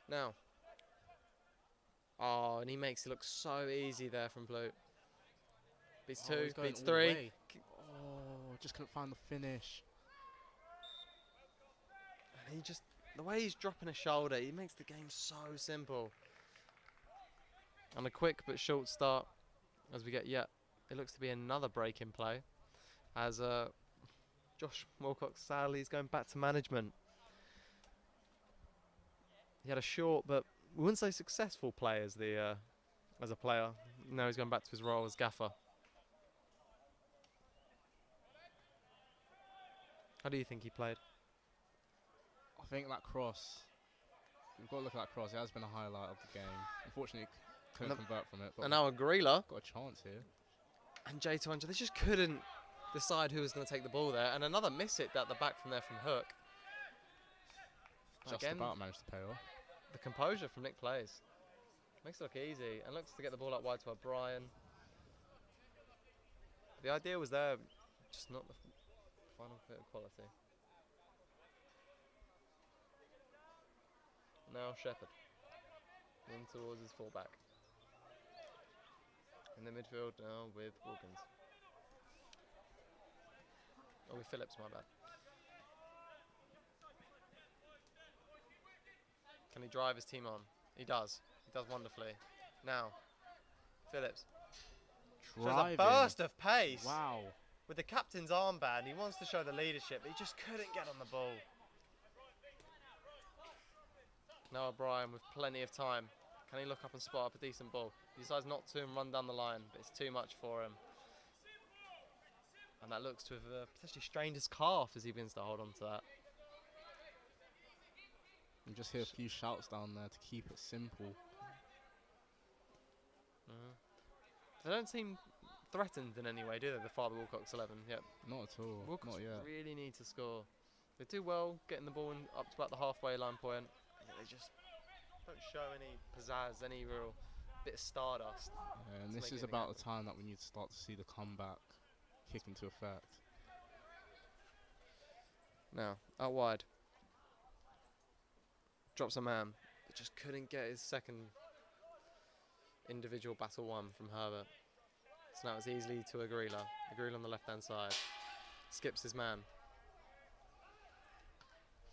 Now. Oh, and he makes it look so easy there from Blue. Beats 2, beats 3. Oh, just couldn't find the finish. And he just, the way he's dropping a shoulder, he makes the game so simple. And a quick but short start as we get, it looks to be another break in play. As Josh Willcox sadly is going back to management. He had a short but we wouldn't say successful play as a player. Now he's going back to his role as gaffer. How do you think he played? I think that cross, you've got to look at that cross, it has been a highlight of the game. Unfortunately, couldn't convert from it. But and now Agrila got a chance here. And J200, they just couldn't decide who was going to take the ball there. And another miss hit at the back from there from Hook. Just again, about managed to pay off. The composure from Nick plays. Makes it look easy and looks to get the ball up wide to O'Brien. The idea was there, just not the final bit of quality. Now Shepherd in towards his fullback. In the midfield now with Wilkins. Oh, with Phillips, my bad. Can he drive his team on? He does. He does wonderfully. Now, Phillips. Shows a burst of pace. Wow. With the captain's armband, he wants to show the leadership, but he just couldn't get on the ball. Now O'Brien with plenty of time. Can he look up and spot up a decent ball? He decides not to and run down the line, but it's too much for him. And that looks to have potentially strained his calf as he begins to hold on to that. And just hear a few shouts down there to keep it simple. They don't seem threatened in any way, do they, the Father Willcox 11? Yep. Not at all. Willcox Not yet. really need to score. They do well getting the ball up to about the halfway line point. And they just don't show any pizzazz, any real bit of stardust. Yeah, and this is about the time that we need to start to see the comeback kick into effect. Now, out wide. Drops a man, but just couldn't get his second individual battle won from Herbert. So now it's easily to Agrila. Agrila on the left-hand side. Skips his man.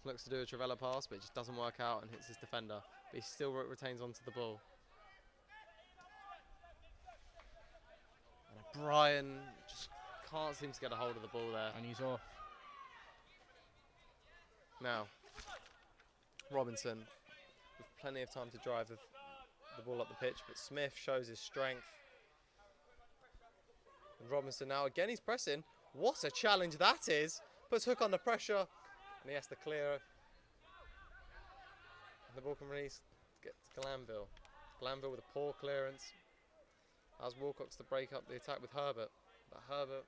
Looks to do a Trivella pass, but it just doesn't work out and hits his defender. But he still retains onto the ball. And Brian just can't seem to get a hold of the ball there. And he's off. Now, Robinson with plenty of time to drive the ball up the pitch, but Smith shows his strength. And Robinson now again, he's pressing. What a challenge that is! Puts Hook under pressure, and he has to clear. And the ball can release to get to Glanville. Glanville with a poor clearance. As Willcox to break up the attack with Herbert. But Herbert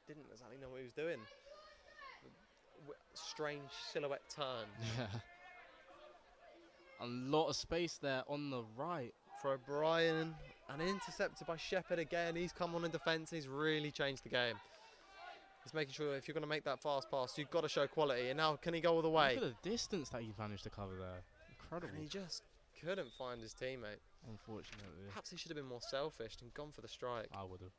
didn't exactly know what he was doing. Strange silhouette turn. Yeah. A lot of space there on the right. For O'Brien, and intercepted by Shepherd again. He's come on in defence. He's really changed the game. He's making sure if you're going to make that fast pass, you've got to show quality. And now, can he go all the way? Look at the distance that he managed to cover there. Incredible. And he just couldn't find his teammate. Unfortunately. Perhaps he should have been more selfish and gone for the strike. I would have.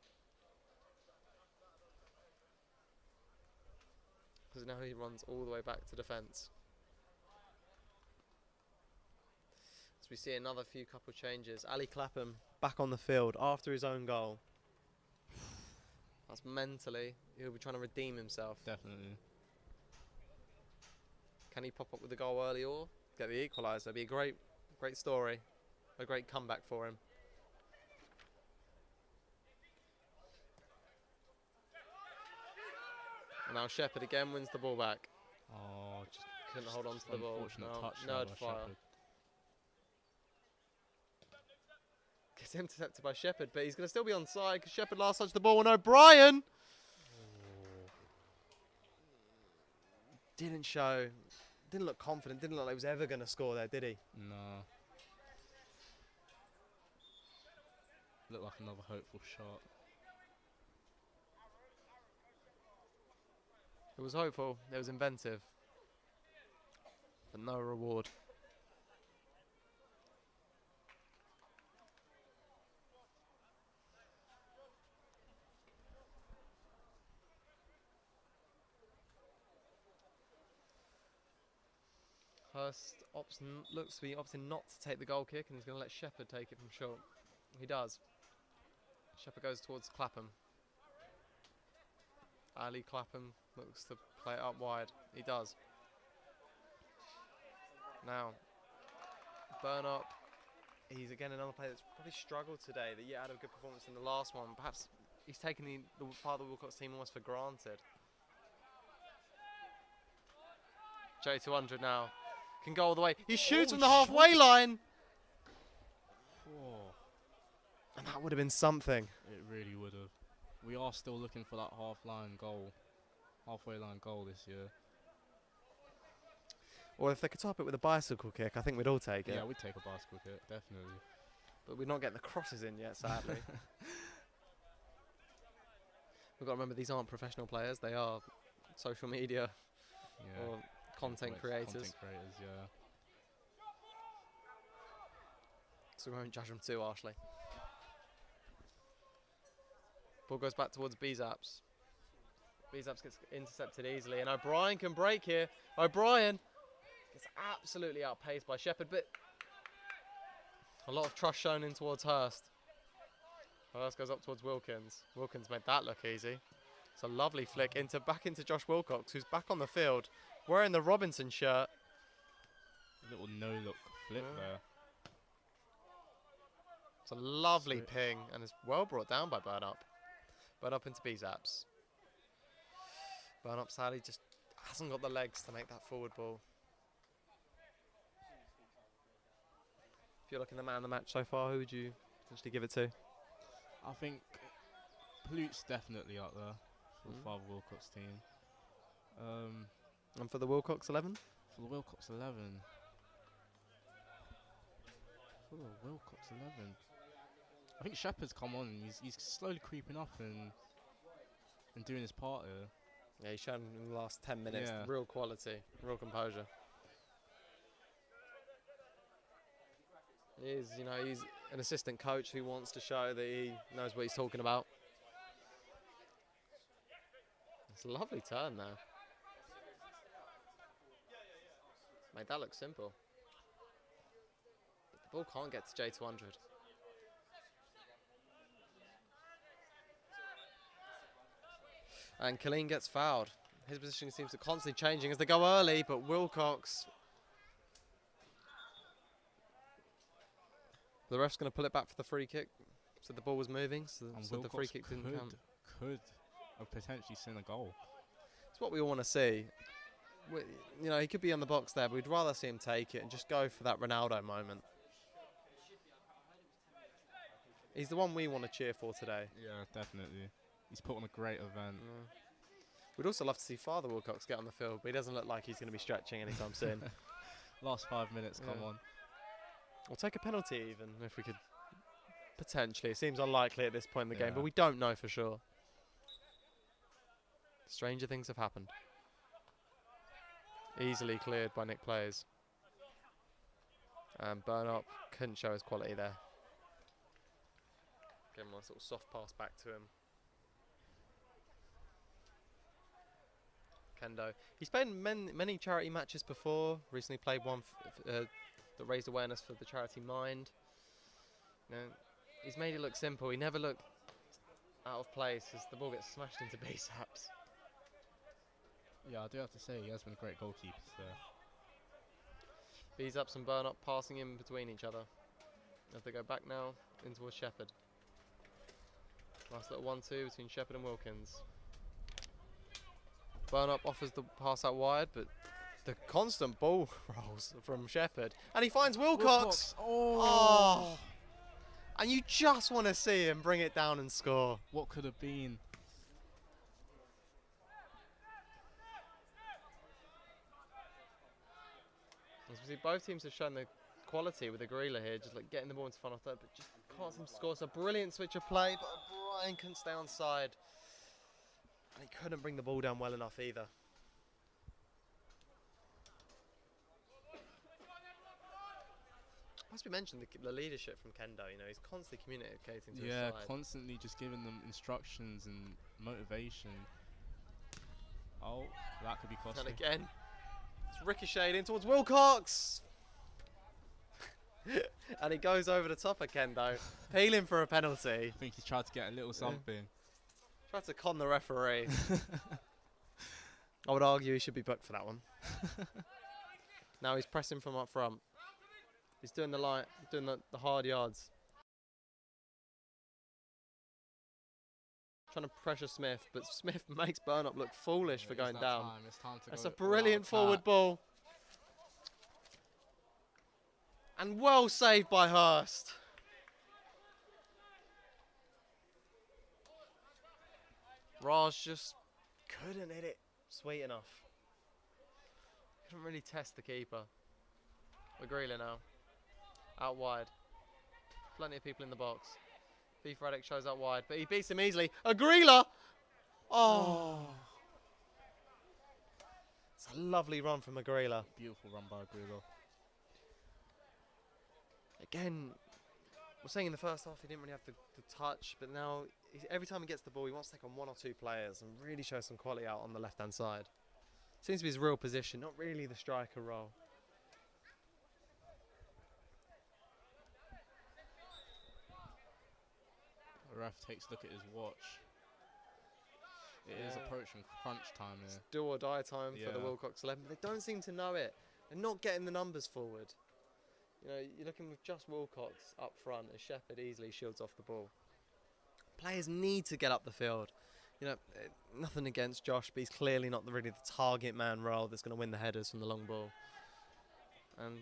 Because now he runs all the way back to defence. We see another few couple changes. Ali Clapham back on the field after his own goal. That's mentally, he'll be trying to redeem himself. Definitely. Can he pop up with the goal early or get the equaliser? It'd be a great story, a great comeback for him. And now Shepherd again wins the ball back. Oh, just couldn't hold on to the ball. Unfortunate touch Nerd by fire. Shepherd. Gets intercepted by Shepherd, but he's going to still be onside because Shepherd last touched the ball. And O'Brien didn't look confident, didn't look like he was ever going to score there, did he? No. Looked like another hopeful shot. It was hopeful, it was inventive, but no reward. Hurst looks to be opting not to take the goal kick, and he's going to let Shepherd take it from short. He does. Shepherd goes towards Clapham. Ali Clapham looks to play it up wide. He does. Now, Burn Up. He's again another player that's probably struggled today, that yet had a good performance in the last one. Perhaps he's taken the part of the Willcox team almost for granted. J200 now. Can go all the way. He shoots from the halfway line. Whoa. And that would have been something. It really would have. We are still looking for that halfway line goal this year. Or if they could top it with a bicycle kick, I think we'd all take it. Yeah, we'd take a bicycle kick, definitely. But we're not getting the crosses in yet, sadly. We've got to remember these aren't professional players. They are social media or content creators. Content creators, yeah. So we won't judge them too harshly. Ball goes back towards Bezaps. Bezaps gets intercepted easily, and O'Brien can break here. O'Brien gets absolutely outpaced by Shepherd, but a lot of trust shown in towards Hurst. Hurst goes up towards Wilkins. Wilkins made that look easy. It's a lovely flick back into Josh Willcox, who's back on the field, wearing the Robinson shirt. Little no-look flip there. It's a lovely ping, and it's well brought down by Burn Up. Burn Up into Bezaps. Burn Up sadly just hasn't got the legs to make that forward ball. If you're looking at the man of the match so far, who would you potentially give it to? I think Plute's definitely up there for the Father Willcox team. And for the Willcox 11? For the Willcox 11. For the Willcox 11. I think Shepherd's come on and he's slowly creeping up and doing his part here. Yeah, he's shown in the last 10 minutes real quality, real composure. He's an assistant coach who wants to show that he knows what he's talking about. It's a lovely turn there. Made that look simple. But the ball can't get to J200. And Killeen gets fouled. His position seems to constantly changing as they go early, but Willcox. The ref's going to pull it back for the free kick. So the ball was moving, so the free kick didn't count. Could have potentially seen a goal. It's what we all want to see. He could be on the box there, but we'd rather see him take it and just go for that Ronaldo moment. He's the one we want to cheer for today. Yeah, definitely. He's put on a great event. We'd also love to see Father Willcox get on the field, but he doesn't look like he's going to be stretching anytime soon. Last 5 minutes, come on. We'll take a penalty even, if we could. Potentially. It seems unlikely at this point in the game, Yeah. but we don't know for sure. Stranger things have happened. Easily cleared by Nick Players. And Burnop couldn't show his quality there. Give him a little soft pass back to him. Kendo. He's played many charity matches before. Recently played one that raised awareness for the charity Mind. You know, he's made it look simple. He never looked out of place as the ball gets smashed into B-saps. Yeah, I do have to say, he has been a great goalkeeper there. Bees up and Burnop passing in between each other as they go back now in towards Shepherd. Nice little 1-2 between Shepherd and Wilkins. Burnop offers the pass out wide, but the constant ball rolls from Shepherd. And he finds Willcox. Oh. And you just want to see him bring it down and score. What could have been? As we see, both teams have shown the quality with Agrila here, just like getting the ball into final third, but just can't seem to score. It's a brilliant switch of play, but O'Brien couldn't stay on side. And he couldn't bring the ball down well enough either. Must be mentioned the leadership from Kendo. You know, he's constantly communicating to his side. Yeah, constantly just giving them instructions and motivation. Oh, that could be costly. And again, it's ricocheted in towards Willcox. And he goes over the top of Kendo, appealing for a penalty. I think he tried to get a little something. Tried to con the referee. I would argue he should be booked for that one. Now he's pressing from up front. He's doing the hard yards. Trying to pressure Smith, but Smith makes Burnop look foolish for going down. It's time to That's go a brilliant forward ball. And well saved by Hurst. Raj just couldn't hit it sweet enough. Couldn't really test the keeper. Agrila now. Out wide. Plenty of people in the box. Beef Reddick shows out wide, but he beats him easily. Agrila! Oh! It's a lovely run from Agrila. Beautiful run by Agrila. Again, we're saying in the first half he didn't really have the touch, but now every time he gets the ball, he wants to take on 1 or 2 players and really show some quality out on the left-hand side. Seems to be his real position, not really the striker role. The ref takes a look at his watch. It is approaching crunch time here. It's do or die time for the Willcox 11, but they don't seem to know it. They're not getting the numbers forward. You know, you're looking with just Willcox up front as Shepherd easily shields off the ball. Players need to get up the field. You know, nothing against Josh, but he's clearly not really the target man role that's going to win the headers from the long ball. And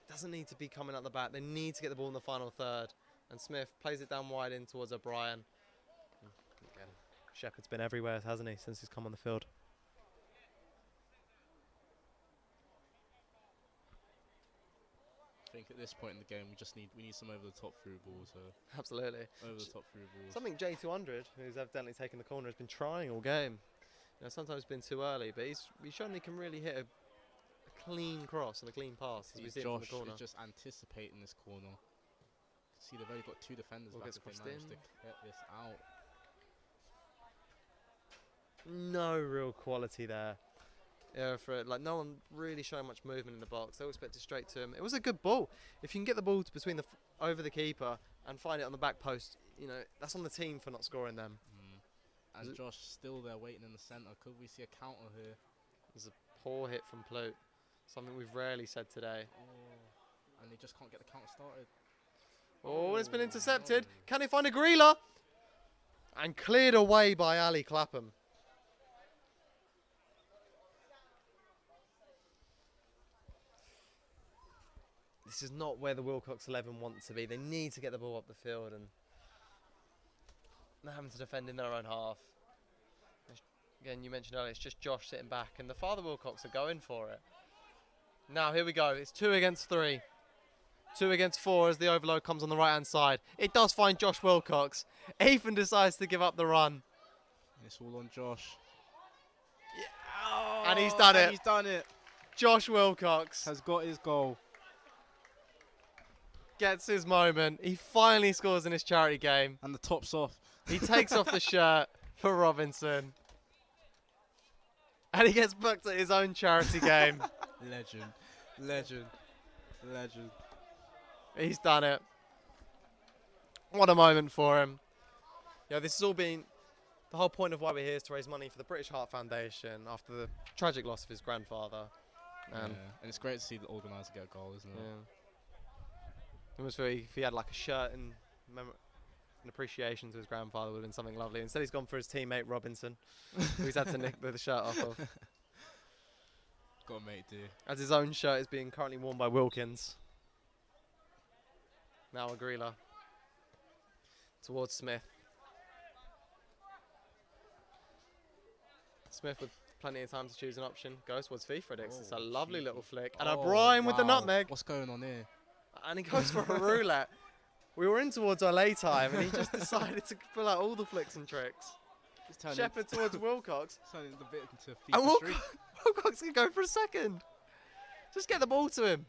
doesn't need to be coming out the back. They need to get the ball in the final third. And Smith plays it down wide in towards O'Brien. Again, Shepherd's been everywhere, hasn't he, since he's come on the field. I think at this point in the game we need some over the top through balls. Absolutely. Over the top through balls. Something J200, who's evidently taken the corner, has been trying all game. You know, sometimes it's been too early, but he's shown he can really hit a clean cross and a clean pass as we see it from the corner. Josh is just anticipating this corner. See, they've only got 2 defenders back if they manage to get this out. No real quality there. Yeah, no one really showing much movement in the box. They all expect it straight to him. It was a good ball. If you can get the ball between over the keeper and find it on the back post, you know, that's on the team for not scoring them. And Josh still there waiting in the centre. Could we see a counter here? There's a poor hit from Plout. Something we've rarely said today. Oh, and they just can't get the counter started. Oh, it's been intercepted. No. Can he find Agrila? And cleared away by Ali Clapham. this is not where the Willcox 11 want to be. They need to get the ball up the field, and they're having to defend in their own half. Again, you mentioned earlier, it's just Josh sitting back, and the Father Willcox are going for it. Now, here we go. It's 2 against 3. 2 against 4 as the overload comes on the right-hand side. It does find Josh Willcox. Ethan decides to give up the run. It's all on Josh. Yeah. Oh, and he's done it. He's done it. Josh Willcox Has got his goal. Gets his moment. He finally scores in his charity game. And the top's off. He takes off the shirt for Robinson. And he gets booked at his own charity game. Legend. Legend. Legend. He's done it. What a moment for him. Yeah, this has all been... The whole point of why we're here is to raise money for the British Heart Foundation after the tragic loss of his grandfather. And it's great to see the organiser get a goal, isn't it? Yeah. Almost feel if he had like a shirt and an appreciation to his grandfather would have been something lovely. Instead he's gone for his teammate Robinson, who he's had to nick the shirt off of. Got a mate do. As his own shirt is being currently worn by Wilkins. Now Agrila. Towards Smith. Smith with plenty of time to choose an option. Goes towards Fredix. It's a lovely little flick. And O'Brien with the nutmeg. What's going on here? And he goes for a roulette. We were in towards our lay time and he just decided to pull out all the flicks and tricks. Shepherd towards Willcox. Turning the bit into And FIFA Street. Willcox can go for a second. Just get the ball to him.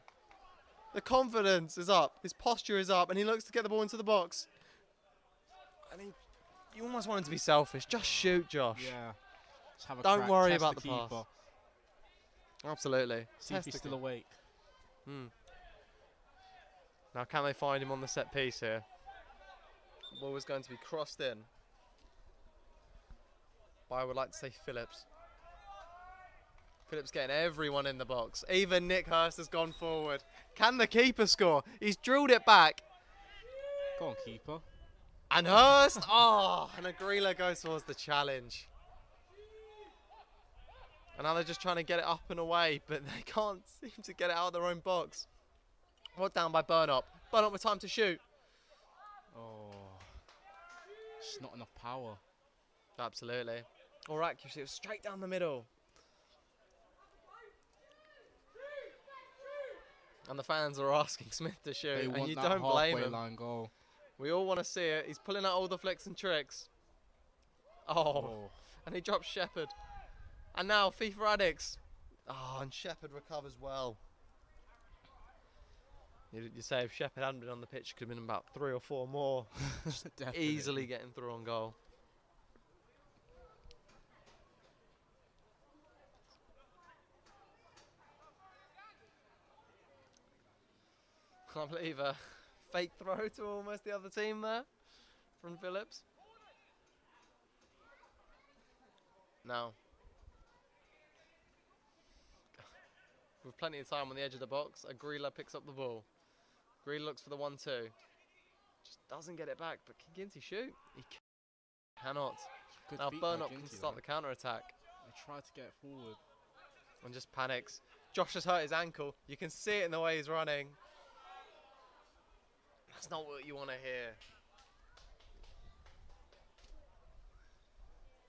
The confidence is up. His posture is up and he looks to get the ball into the box. And you almost want him to be selfish. Just shoot, Josh. Yeah. Just have a Don't crack, worry test about the the keeper. pass. Absolutely. See if he's still awake. Now can they find him on the set piece here? Ball was going to be crossed in. But I would like to say Phillips. Phillips getting everyone in the box. Even Nick Hurst has gone forward. Can the keeper score? He's drilled it back. Go on, keeper. And Hurst, and Agrila goes towards the challenge. And now they're just trying to get it up and away, but they can't seem to get it out of their own box. Brought down by Burnop. Burnop with time to shoot. Oh, just not enough power. Absolutely. Or accuracy, it was straight down the middle. And the fans are asking Smith to shoot, They and want you that don't blame halfway him. line goal. We all want to see it. He's pulling out all the flicks and tricks. Oh. And he drops Shepherd. And now FIFA Addicts. Oh, and Shepherd recovers well. You say if Shepherd hadn't been on the pitch, could have been about 3 or 4 more. Easily getting through on goal. Can't believe a fake throw to almost the other team there from Phillips. Now, with plenty of time on the edge of the box, Agrila picks up the ball. Agrila looks for the 1-2. Just doesn't get it back, but can Ginty shoot? He cannot. Good Now feet by Burnop can Ginty, start though. the counter-attack They try to get forward. and just panics. Josh has hurt his ankle. You can see it in the way he's running. That's not what you want to hear.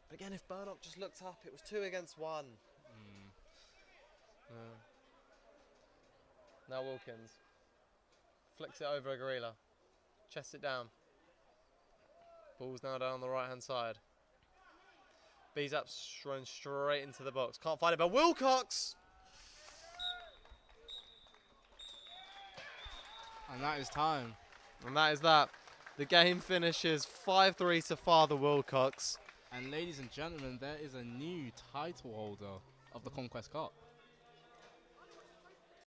But again, if Burnop just looked up, it was 2 against 1. Now Wilkins flicks it over Agrila. Chests it down. Ball's now down on the right hand side. Bezap's thrown straight into the box. Can't find it, but Willcox! And that is time. And that is that. The game finishes 5-3 to Father Willcox. And ladies and gentlemen, there is a new title holder of the Conquest Cup.